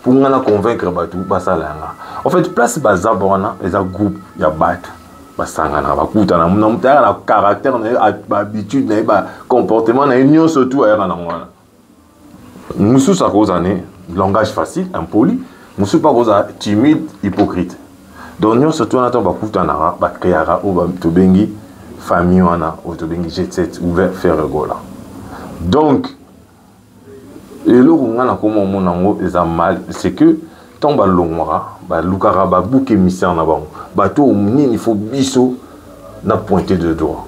pour ngana convaincre batu basala nga. En fait place bazabona les groupe ya batu basangana bakutana na mutara na caractère na habitude na comportement na union surtout à na ngwana. Musu sa cause année langage facile impoli, musu pas cause timide hypocrite. donc nous surtout on attend bakuta na ba créera ou ba tobengi famille wana ou tobengi jet set ouvert faire gola donc et le on a comme mon ango est mal c'est que tant ba longora ba lukara ba bouke misère na bango bato nini il faut biso na pointer de doigt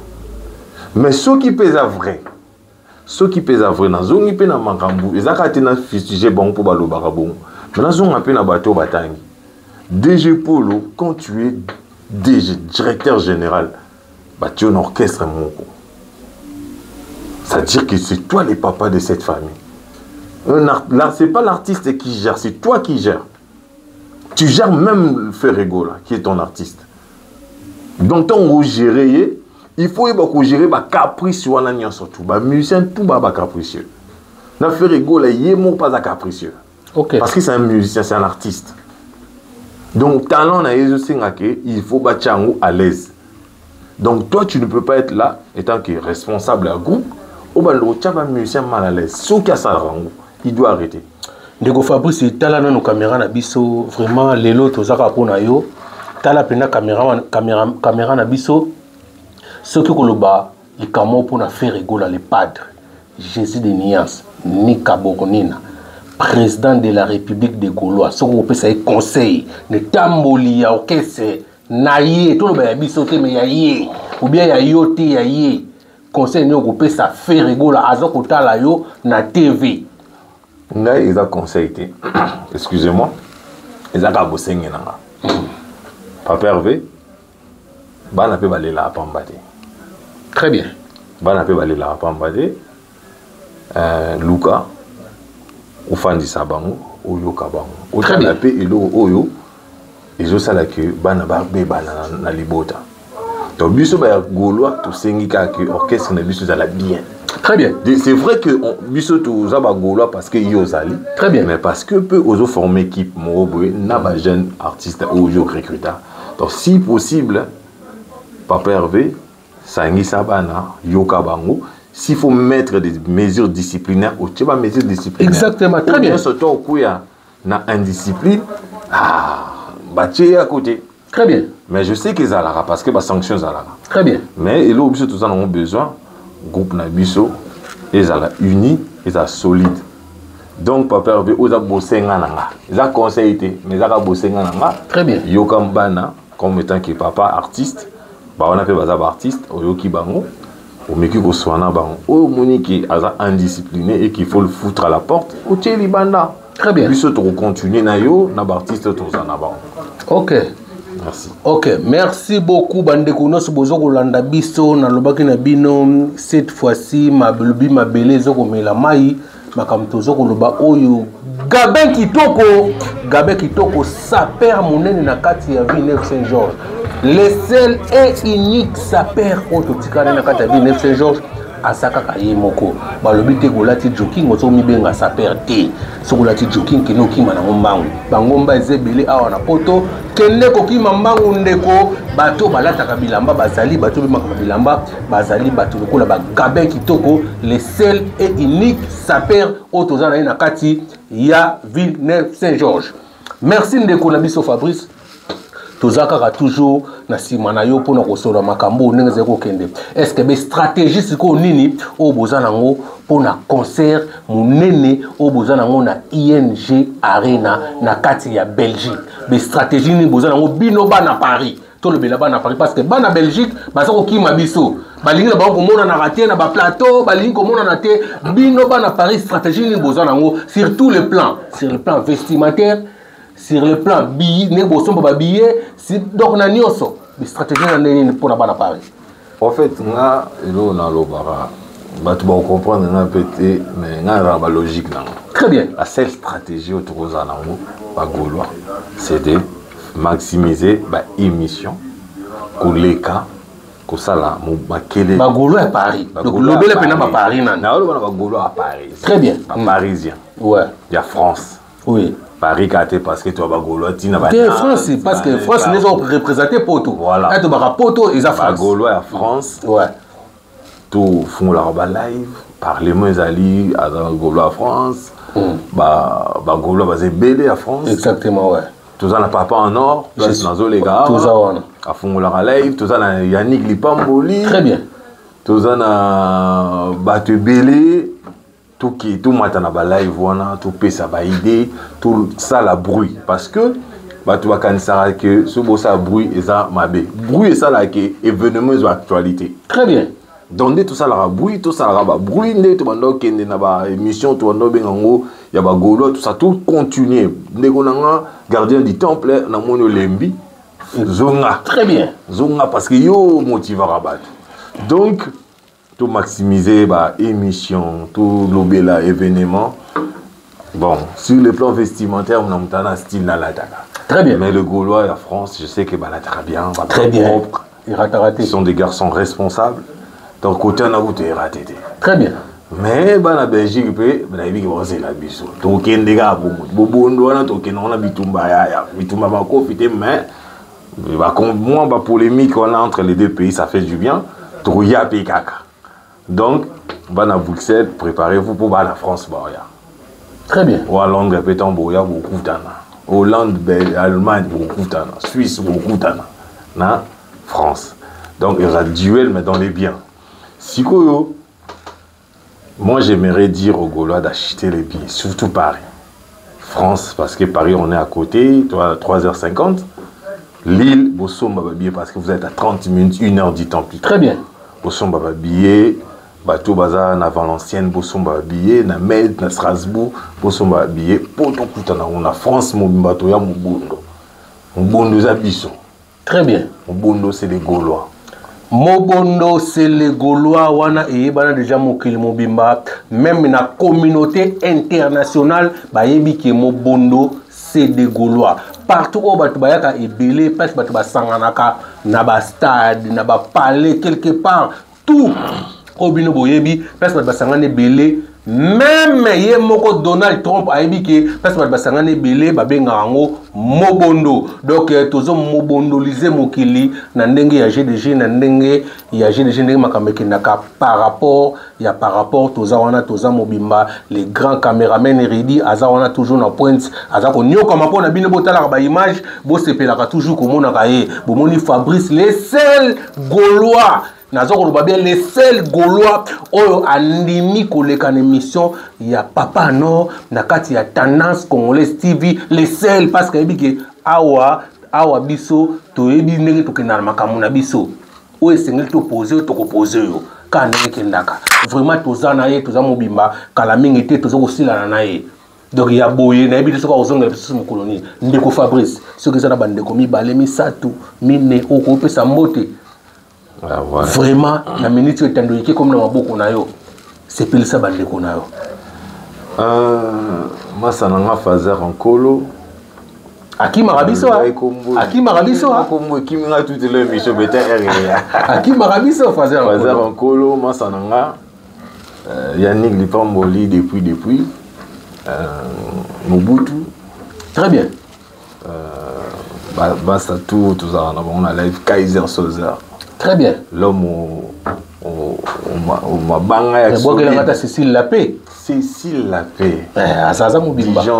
mais ceux qui pèsent vrai na zongi pe na makambu ezaka te na fustige bon pour balobaka bon na zonga pe na bato batangi DG Polo quand tu es DG directeur général bah tu es un orchestre moko ça veut dire que c'est toi le papa de cette famille là c'est pas l'artiste qui gère c'est toi qui gères tu gères même Ferrego là qui est ton artiste donc ton gérer il faut gérer les caprices surtout. Les musiciens, tout les capricieux. Na Ferrego, il n'est pas capricieux. Okay. Parce que c'est un musicien, c'est un artiste. Donc, talent, il faut battre à l'aise. Donc, toi, tu ne peux pas être là, étant que responsable d'un groupe, ou tu as un musicien mal à l'aise. Sauf qu'il y a ça, il doit arrêter. Ndeko Fabrice, talent dans nos caméras, vraiment, les lots, aux araponayo, talent pena caméra na biso. Ce que Koloba, les Kamo pour faire rigoler les padres, Jésus de Nias, Nika Boronina, président de la République de Gaulois, ce qu'on peut faire conseil, ne tamboli, ya orchestre, naïe, tout le monde a bisoté, mais yaïe, ou bien yaïoté, yaïe, conseil ne peut ça faire rigoler, azokota la yo, na TV. Nga, ils ont conseillé, excusez-moi, ils ont bossé n'anga. Papa Hervé, bana pe balé la pambate. Très bien. Bana pe balé la pambate. Luka, ou fandi sabango, ou yoka bango. Très bien. Pe elo oyo, ils ont ça là que bana barbe bana na libota. Donc biso ba Gaulois to sengika que orchestre na biso za la bien. Très bien. C'est vrai que biso to za ba Gaulois parce que yo zali. Très bien. Mais parce que peu ozo former équipe morobwe na ba jeune artiste ou yo recruta. Donc si possible Papa Hervé, Sangi Sabana, Yoka Bango, s'il faut mettre des mesures disciplinaires, ou tu vas mesures disciplinaires. Exactement, très bien. Surtout au na indiscipline, bâti à côté. Très bien. Mais je sais qu'ils allaient parce que les sanctions allaient. Très bien. Mais il y a tout ça ont besoin, groupe Nabiso, ils allaient unis, ils allaient solides. Donc Papa Hervé, ils ont bossé ngananga, ils ont conseillé, mais ils ont bossé ngananga. Très bien. Yoka Mbana, comme étant que papa artiste. On a fait des artistes, Oyoki Bango, au Meki Koswana Bango, au Monique Aza indiscipliné et qu'il faut le foutre à la porte, au Tcheli Banda. Très bien. Puis ce tour continuer Nayo, n'a artiste Tozana Bango. Ok. Merci. Ok, merci beaucoup Bandeko Nos Bozoko Landa Biso, na lobaki na bino, cette fois-ci, ma belé zoko mela mai, ma kamtozoko loba oyo, Gabin Kitoko, sa père monene na kati ya Villeneuve Saint-Georges. Le seul et unique saper autotikana na kati ya Villeneuve Saint-Georges asaka kaye moko balobi te kolati joking ozo mibenga saper te sokolati joking keno kima na ngombangu bangomba ezebele awa na poto kende kokima mbangu ndeko bato balataka bilamba bazali bato bimaka bilamba bazali bato lokola ba Gabin Kitoko le seul et unique saper autozana na kati ya Villeneuve Saint-Georges. Merci ndeko na biso Fabrice. Tozaka toujours na simana yo pona kosola makambo ndenge ko kende. Est-ce que be stratégie siko nini o bozana ngo pona concert munene o bozana ngo na ING Arena na kati ya Belgique. Be stratégie ni bozana ngo bino bana Paris. To le bela bana Paris parce que bana Belgique baza ko kima biso. Balingi ba ko mona na raté na ba plateau, balingi ko mona na te bino bana Paris stratégie ni bozana ngo sur tous les plans, sur le plan vestimentaire. Sur le plan billet, donc on a une stratégie pour la bonne Paris. En fait, on a comprendre mais on a une logique. Très bien. La seule stratégie autour de la Gaulois, c'est de maximiser l'émission, pour les cas, que ça là, ma Gaulois à Paris. Donc le bel est à Paris. À Paris. Très bien. Parisien. Ouais. Il y a France. Oui. Paris parce que tu as Gaulois, tu n'as pas France, parce que France n'est pas représenté pour tout. Voilà. Tu as Poto et France. Gaulois à France. Ouais. Tout font leur live, parlez-moi Ali à Gaulois à France. Gaulois basé belé à France. Exactement, ouais. Tous en papa en or, place Nazo les gars. Tous en à Fongola Live, tous en Yannick Lipamboli. Très bien. Tous en Bate Belé. Tout qui tout matin na ba live wana, tout pesa ba idée, tout ça la bruit parce que tu vas cancer que ce beau ça bruit et ça mabe. Bruit et ça là que événement d'actualité. Très bien. Donc tout ça la bruit, tout ça la bruit, né tout bando kende na ba émission tout bando bengango, ya ba golo tout ça tout continuer. Ndeko nanga gardien du temple na mono lembi. Zonga. Très bien. Zonga parce que yo motive à rabattre. Donc tout maximiser bah émission, tout l'obéla événement. Bon, sur le plan vestimentaire, on a un style dans la taka. Très bien. Mais le Gaulois, la France, je sais que bah la très bien, bah, très bien. Propre. Ils sont des garçons responsables. Donc côté on a goûté raté. Très bien. Mais bah la Belgique peut, bah la Belgique va c'est la biso. Donc il y a des gars bobo ndona to que on a bitumba ya bitumba ba profiter mais bah comme moi bah polémique on a entre les deux pays ça fait du bien. Trop ya pikaka. Donc, à Bruxelles, préparez-vous pour la France. Très bien. Ou à Londres, pétant Boya, beaucoup d'ana. Hollande, Allemagne, beaucoup d'ana. Suisse, beaucoup d'ana. Na France. Donc, il y aura duel, mais dans les biens. Si moi, j'aimerais dire aux Gaulois d'acheter les billets, surtout Paris. France, parce que Paris, on est à côté, 3h50. Lille, Bossomba billet, parce que vous êtes à 30 minutes, 1h du temps plus tard. Très bien. Bossomba billet. Bateau bazar na Valenciennes, Bossomba billet, na Med, na Strasbourg, Bossomba billet, poto kutana on a France mobimbato ya Mobondo. Mobondo zabiso. Très bien. Mobondo c'est les Gaulois. Mobondo c'est les Gaulois wana et bana déjà mokili mobimba même na communauté internationale ba yebi ke Mobondo c'est des Gaulois. Partout où batu bayaka ebele parce batu basanganaka na ba stade, na ba palais quelque part tout Obino boyebi parce que basangane belé même ye moko Donald Trump a yebi ke parce que basangane belé babenga ngo Mobondo donc tozo mobondoliser mokili na ndenge ya GDG na ndenge ya GDG ndenge makameki naka par rapport toza wana toza mobimba les grands caméramens érudits aza wana toujours na pointe aza ko nyoka mapo na bino botala ba image bo sepelaka toujours komona ka ye bomoni Fabrice les seuls Gaulois Nazoko bien les seuls Gaulois oyo andimi koleka na émission ya Papa no nakati ya Tendance Congolaise TV les seuls parce que yebiki awa biso to yebi ndenge to kenana makamu na biso oyo sengeli to poser to ko poser yo ka ndenge kendaka vraiment toza na ye toza mobimba kala mingi te toza kosila na ye donc ya boye na yebi soka ozongela biso mu colonie ndeko Fabrice soki za na bandeko mibale misatu mine oko pesa mbote. Ah, ouais. Vraiment, la minute où tu es comme dans beaucoup nayo, c'est pile ça bande ko nayo. Moi ça n'a fazer en colo. Aki marabiso. Aki marabiso. Qui m'a tout le mission beta Aki marabiso fazer en colo. Moi ça n'a Yannick Lipamboli depuis Mobutu. Très bien. Basta tout ça on a live Kaiser Sozer. Très bien. L'homme au Mabanga. Cécile Lapé. Cécile Lapé. Dijon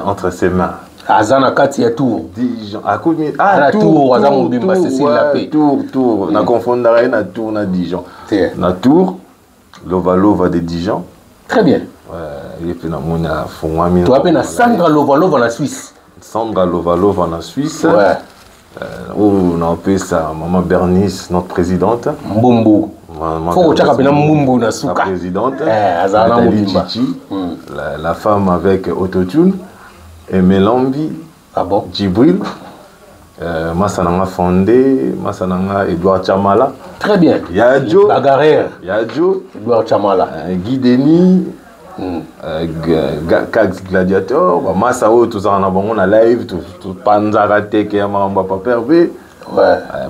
entre ses mains. Azana Katia Tour. Dijon. Tour. Cécile Lapé. Tour. On a confondu na Tour na Dijon. Na Tour. Lova de Dijon. Très bien. Il est na mona fongwami. Tu appelles Sandra Lova en Suisse. Sandra Lova en Suisse. Ouais. On a appelé ça Maman Bernice, notre présidente. Mbumbu. La présidente. Chichi, la femme avec Autotune. Et Melambi. Ah bon? Djibril. Massananga Fondé. Massananga Edouard Chamala. Très bien. Yadjo. Bagarère. Yadjo. Edouard Chamala. Guy Denis. Gladiator, Massa tout ça on a live, tout Panzara Teke, Papa Pervé,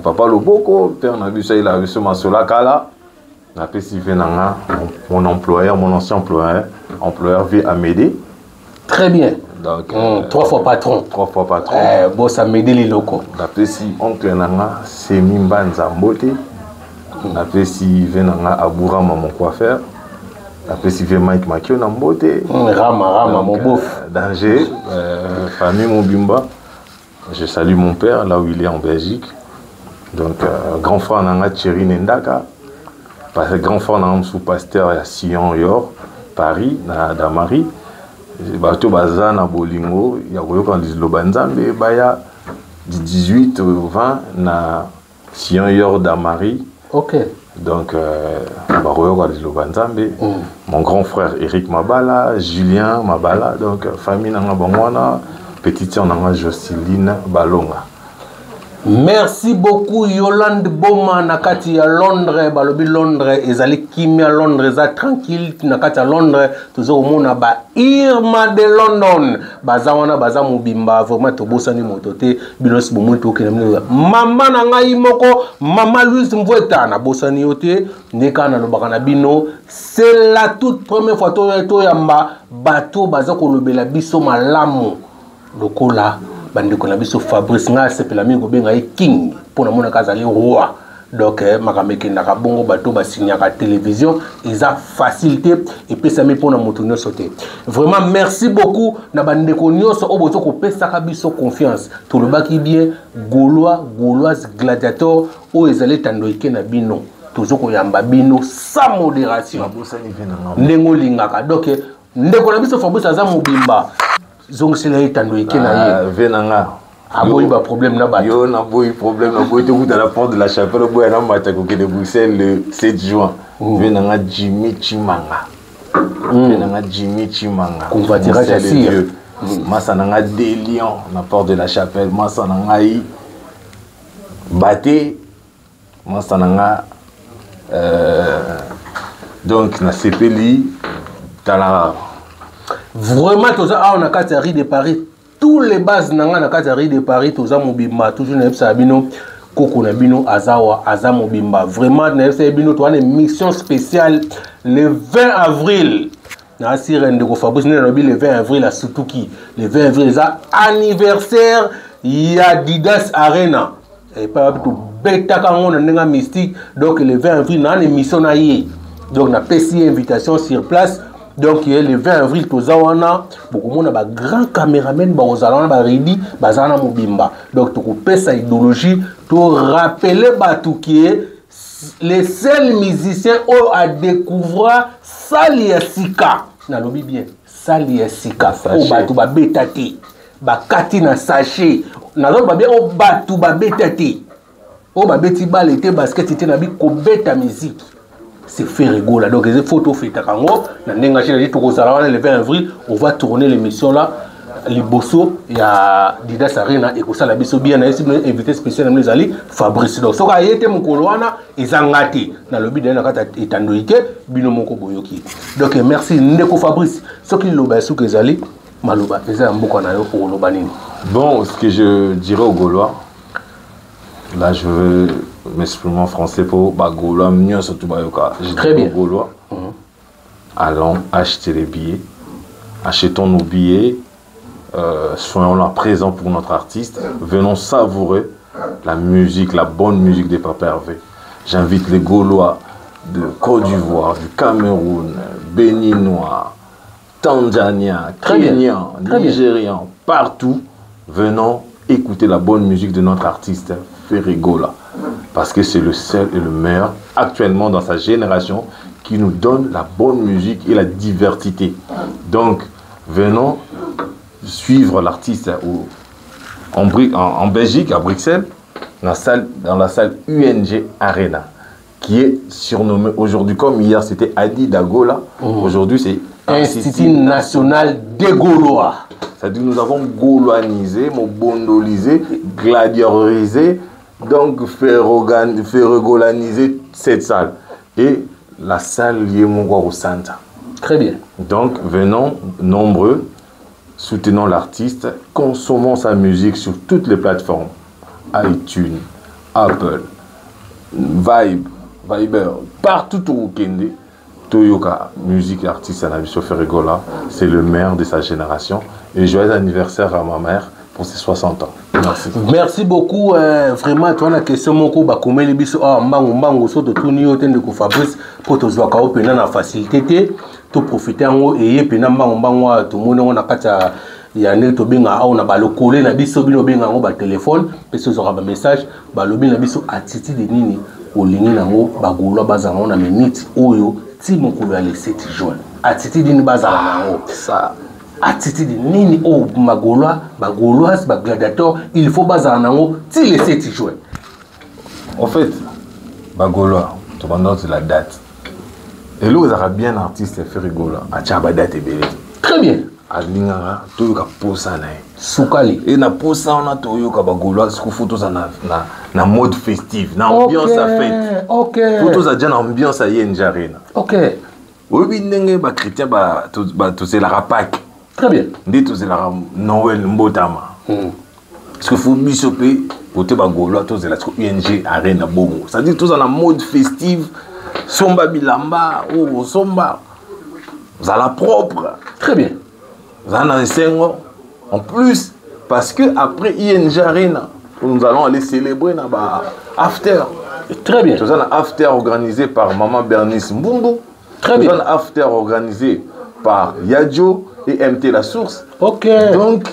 Papa Loboko, on a vu ça, il a vu ce Massola Kala, on a fait mon employeur, mon ancien employeur vit à m'aider. Très bien. Donc, 3 fois patron. 3 fois patron. Bon, ça m'aide les locaux. On a fait si oncle Nanga, c'est Mimbanza Mbote, on a fait si Venanga Aboura, mon coiffeur. Après, si fait Mike Makio na mbote. Rama, mon beau. Danger, famille Mobimba. Je salue mon père là où il est en Belgique. Donc, grand frère Nanga Thierry Nendaka. Parce que grand frère Nanga sous pasteur à Sion Yor, Paris, na Damari. Bato baza na bolingo, ya koyoka Liloba Nzambe, baya du 18 au 20 na Sion Yor Damari. Ok. Donc, mon grand frère Eric Mabala, Julien Mabala, donc famille Nanga Bangwana, petite sœur Nanga Jocelyne Balonga. Merci beaucoup Yolande Boma nakati à Londres, balobi Londres, ezali kimia Londres, za tranquille nakati à Londres, toujours au monde ba Irma de London, bazawana baza mobimba, vraiment tobosani motote, binos bomuntu okena mama nanga imoko, mama Louise Mvweta na bosani yote, neka na lobaka na bino, c'est la toute première fois to yamba bato baza kolobela biso malamu lokola bandeko na biso Fabrice nga sepela mingo benga king pona mona kazali roi. Donc makameke na kabongo bato ba signaka télévision isa facilité et pesa mi pona moto nyonso te. Vraiment merci beaucoup na bandeko nyonso obozo ko pesa ka biso confiance. To le baki bien Gauloise gladiateur o ezali tandoike na bino. Tozo ko yamba bino sans modération. Ndengo lingaka. Donc ndeko na biso Fabrice aza mobimba. Zong sila itando ikena ye venanga aboyi ba problème na ba yo na boyi problème na boyi te kuta la porte de la chapelle boyi na mata ko de Bruxelles le 7 juin venanga Jimmy Chimanga venanga Jimmy Chimanga convoitira chasir masa nanga des lions na porte de la chapelle masa nanga yi baté masa nanga donc na sepeli tala. Vraiment, tout ça, on a quatre de Paris. Tous les bases n'anga na quatre de Paris, tout ça mobimba, toujours na epsa bino, koko na bino azawa, azamobimba. Vraiment, na epsa bino, tu as une mission spéciale le 20 avril. Na sirène de Fabrice Nenobi le 20 avril à Sutuki. Le 20 avril, ça anniversaire Yadidas Arena. Et pas tout bêta quand on a un mystique. Donc le 20 avril, on a une émission na yé. Donc on a PC invitation sur place. Donc le 20 avril tozawana beaucoup monde ba grand caméraman ba ozalana ba ridi bazana mobimba. Donc to couper sa idéologie, to rappeler batou qui est les seuls musiciens au à découvrir Salia Sika. Na lobi bien Salia Sika. O batou ba betati ba kati na sachet. Na lobi ba bien o batou ba betati. O ba beti ba l'été basket était na bi ko beta musique. C'est fait rigoler. Donc, les photos faites à Kango, le 20 avril, on va tourner l'émission là. Les Bosso, il y a Didas Arena et ça la biso bien invité spécial les ali Fabrice. Donc, ça a été mon coloana et zangati dans le but d'un kata etandoike bino moko boyoki. Donc, merci Ndeko Fabrice. Ce qui loba sou que zali maloba eza mboko na yo pour loba nini. Bon, ce que je dirais aux Gaulois, là je veux m'exprimer en français pour Gaulois, mieux surtout Bayoka. Très bien. Gaulois, allons acheter les billets, achetons nos billets, soyons là présents pour notre artiste, venons savourer la musique, la bonne musique des Papa Hervé. J'invite les Gaulois de Côte d'Ivoire, du Cameroun, Béninois, Tanzaniens, Kenyans, Nigérians, partout, venons écouter la bonne musique de notre artiste Ferregola. Parce que c'est le seul et le meilleur actuellement dans sa génération qui nous donne la bonne musique et la diversité. Donc, venons suivre l'artiste en Belgique, à Bruxelles, dans la salle UNG Arena, qui est surnommée aujourd'hui, comme hier c'était Adi Dagola, aujourd'hui c'est Institut National des Gaulois. C'est-à-dire que nous avons gauloisisé, bondolisé, gladiatorisé, donc faire regolaniser cette salle. Et la salle liée au Santa. Très bien. Donc venons nombreux, soutenons l'artiste, consommons sa musique sur toutes les plateformes. iTunes, Apple, Viber, partout au Kende. Toyoka, musique artiste Anabiso Ferregola, c'est le maire de sa génération. Et joyeux anniversaire à ma mère pour ses 60 ans. Merci. Merci beaucoup. Vraiment, tu as une question, mon coup, comment les bisous, mbango, so de tout niveau, de Fabrice, pour te voir quand on a facilité, tout profiter en haut et puis mbango, tout le monde on a pas ya ndenge tobenga awa na balokole na biso bino benga yango batelefone mpe soki ozwaka bamessage balobi na biso attitude nini olingi nango bagolwa bazala nango na minute oyo ti mokolo ya le 7 juin attitude nini bazala nango attitude nini oyo bagauloise bagladiateur il faut bazala nango ti le 7 juin. En fait bagaulois tobanda la date et là ezalaka bien artiste fait rigola atia badate ebele très bien alingaka toyoka posa na ye sukali et na posa wana toyoka bagaulois sikofu toza na mode festive na ambiance à fête po toza dia na ambiance ya yenje arena oyebi ndenge bachrétien tozelaka pâke très bien nde tozelaka noël mbotama sikofu biso mpe côté bagaulois tozela siko UNG arena bongo c'est-à-dire toza na mode festive somba bilamba ou somba zala propre très bien zala sengo en plus parce que après ING Arena nous allons aller célébrer na ba after très bien toza na after organisé par maman Bernice Mbungu très bien toza na after organisé par Yadjo et MT La Source donc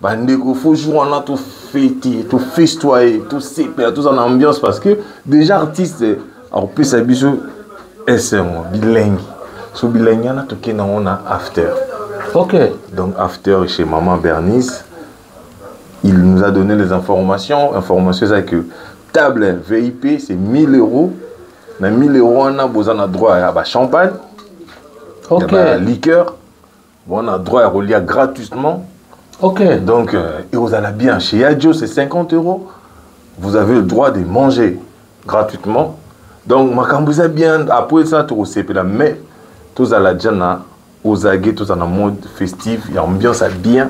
bandeko faut jouer on a tout fêter tout festoyer tout super tout en ambiance parce que déjà artiste en plus abiso SMO bilingue so bilingue na to kena on a after donc after chez maman Bernice il nous a donné les informations c'est que table VIP c'est 1000 €. Na 1000 € on a besoin de droit à champagne liqueur on a droit à relier gratuitement donc et vous allez bien chez Yadjo c'est 50 €. Vous avez le droit de manger gratuitement donc makambuza bien après ça tu recevez la mais tous à la jana aux aguets tous en mode festif il y a ambiance bien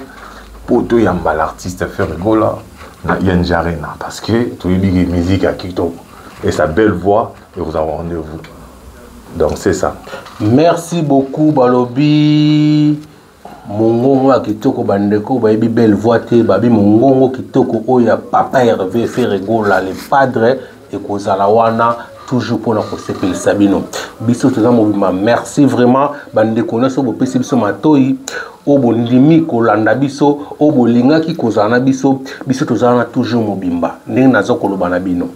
pour tout y a mal artiste faire rigola na ING Arena parce que tout y musique à Kito et sa belle voix et vous avez rendez-vous donc c'est ça. Merci beaucoup balobi mongongo ya kitoko bandeko bayebi belle voix te babi mongongo kitoko oya papa Hervé faire rigola le padre et kozala wana toujours pour notre CPL Sabino. Biso toza mobima merci vraiment bandeko na so bopesi biso matoi obo ndimi kolanda biso obo lingaki kozana biso toza na toujours mobimba ndenge nazo koloba na bino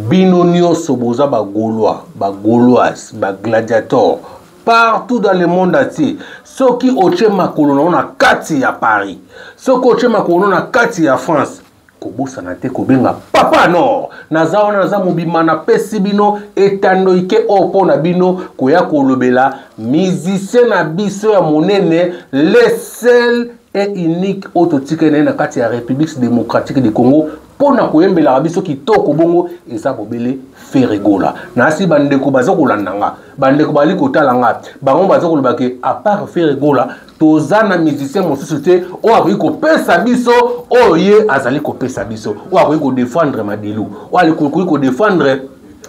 bino nyonso boza bagauloise bagladiateur partout dans le monde entier soki oche makolo na kati ya Paris soki oche makolo na kati ya France kobosa na te kobenga papa nord naza mobima na pesi bino etando ike opo na bino koya kolobela musicien na biso ya monene le seul et unique autotikene na kati ya République démocratique du Congo pona koyembela biso kitoko bongo eza bobele Ferregola nasi bandeko bazokolandanga bandeko bali kotalanga bango bazokolobake à part Ferregola toza na musicien mosusu te o akoki kopesa biso oye azali kopesa biso o akoki kodefendre Madilu o akoki kodefendre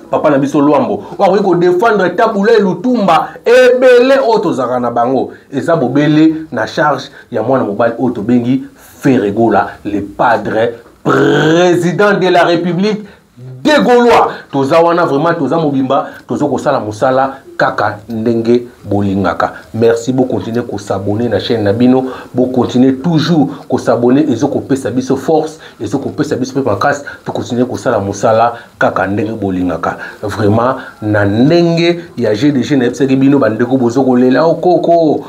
papa na biso Luambo o akoki kodefendre Tabula Lutumba ebele o tozaka na bango eza bobele na charge ya mwana mobali o tobengi Ferregola le padre président de la République des Gaulois. Toza wana vraiment toza mobimba tozo kosala musala kaka ndenge bolingaka. Merci beaucoup continuer ko s'abonner na chaîne Nabino, bo continuer toujours ko s'abonner ezo ko pesa biso force, ezo ko pesa biso pe makasi, to continuer ko sala musala kaka ndenge bolingaka. Vraiment na ndenge ya GDG na epseki bino bandeko bozo kolela koko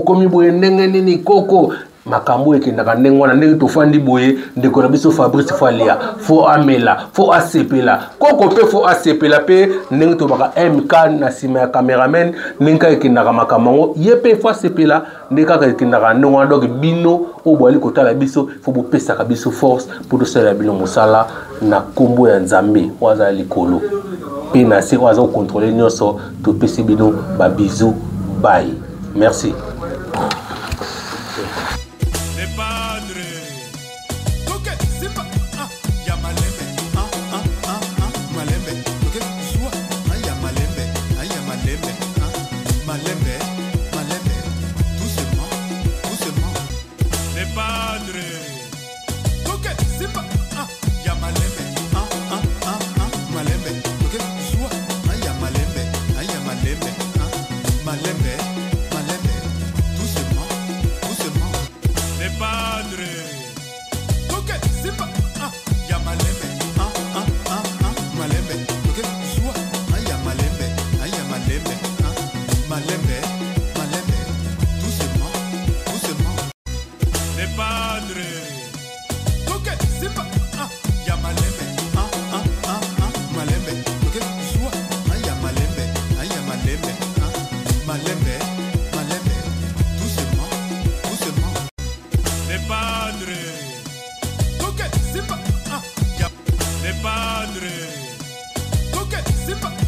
komi boye ndenge nini koko makambo ekendaka ndenge wana ndenge tofandi boye ndeko na biso Fabrice Falia fo amela fo asepela koko pe fo asepela pe ndenge tobaka MK na sima ya cameraman ndenge ekendaka makambo ye pe fo asepela ndenge kaka ekendaka ndenge wana donc bino obwali kotala biso fo bopesaka biso force pour tosala bino mosala na kombo ya Nzambe waza likolo pe na se waza contrôler nyonso topesi bino ba bisous bye merci. padre. Ok, Simba. Ah, les padres. Ok, Simba.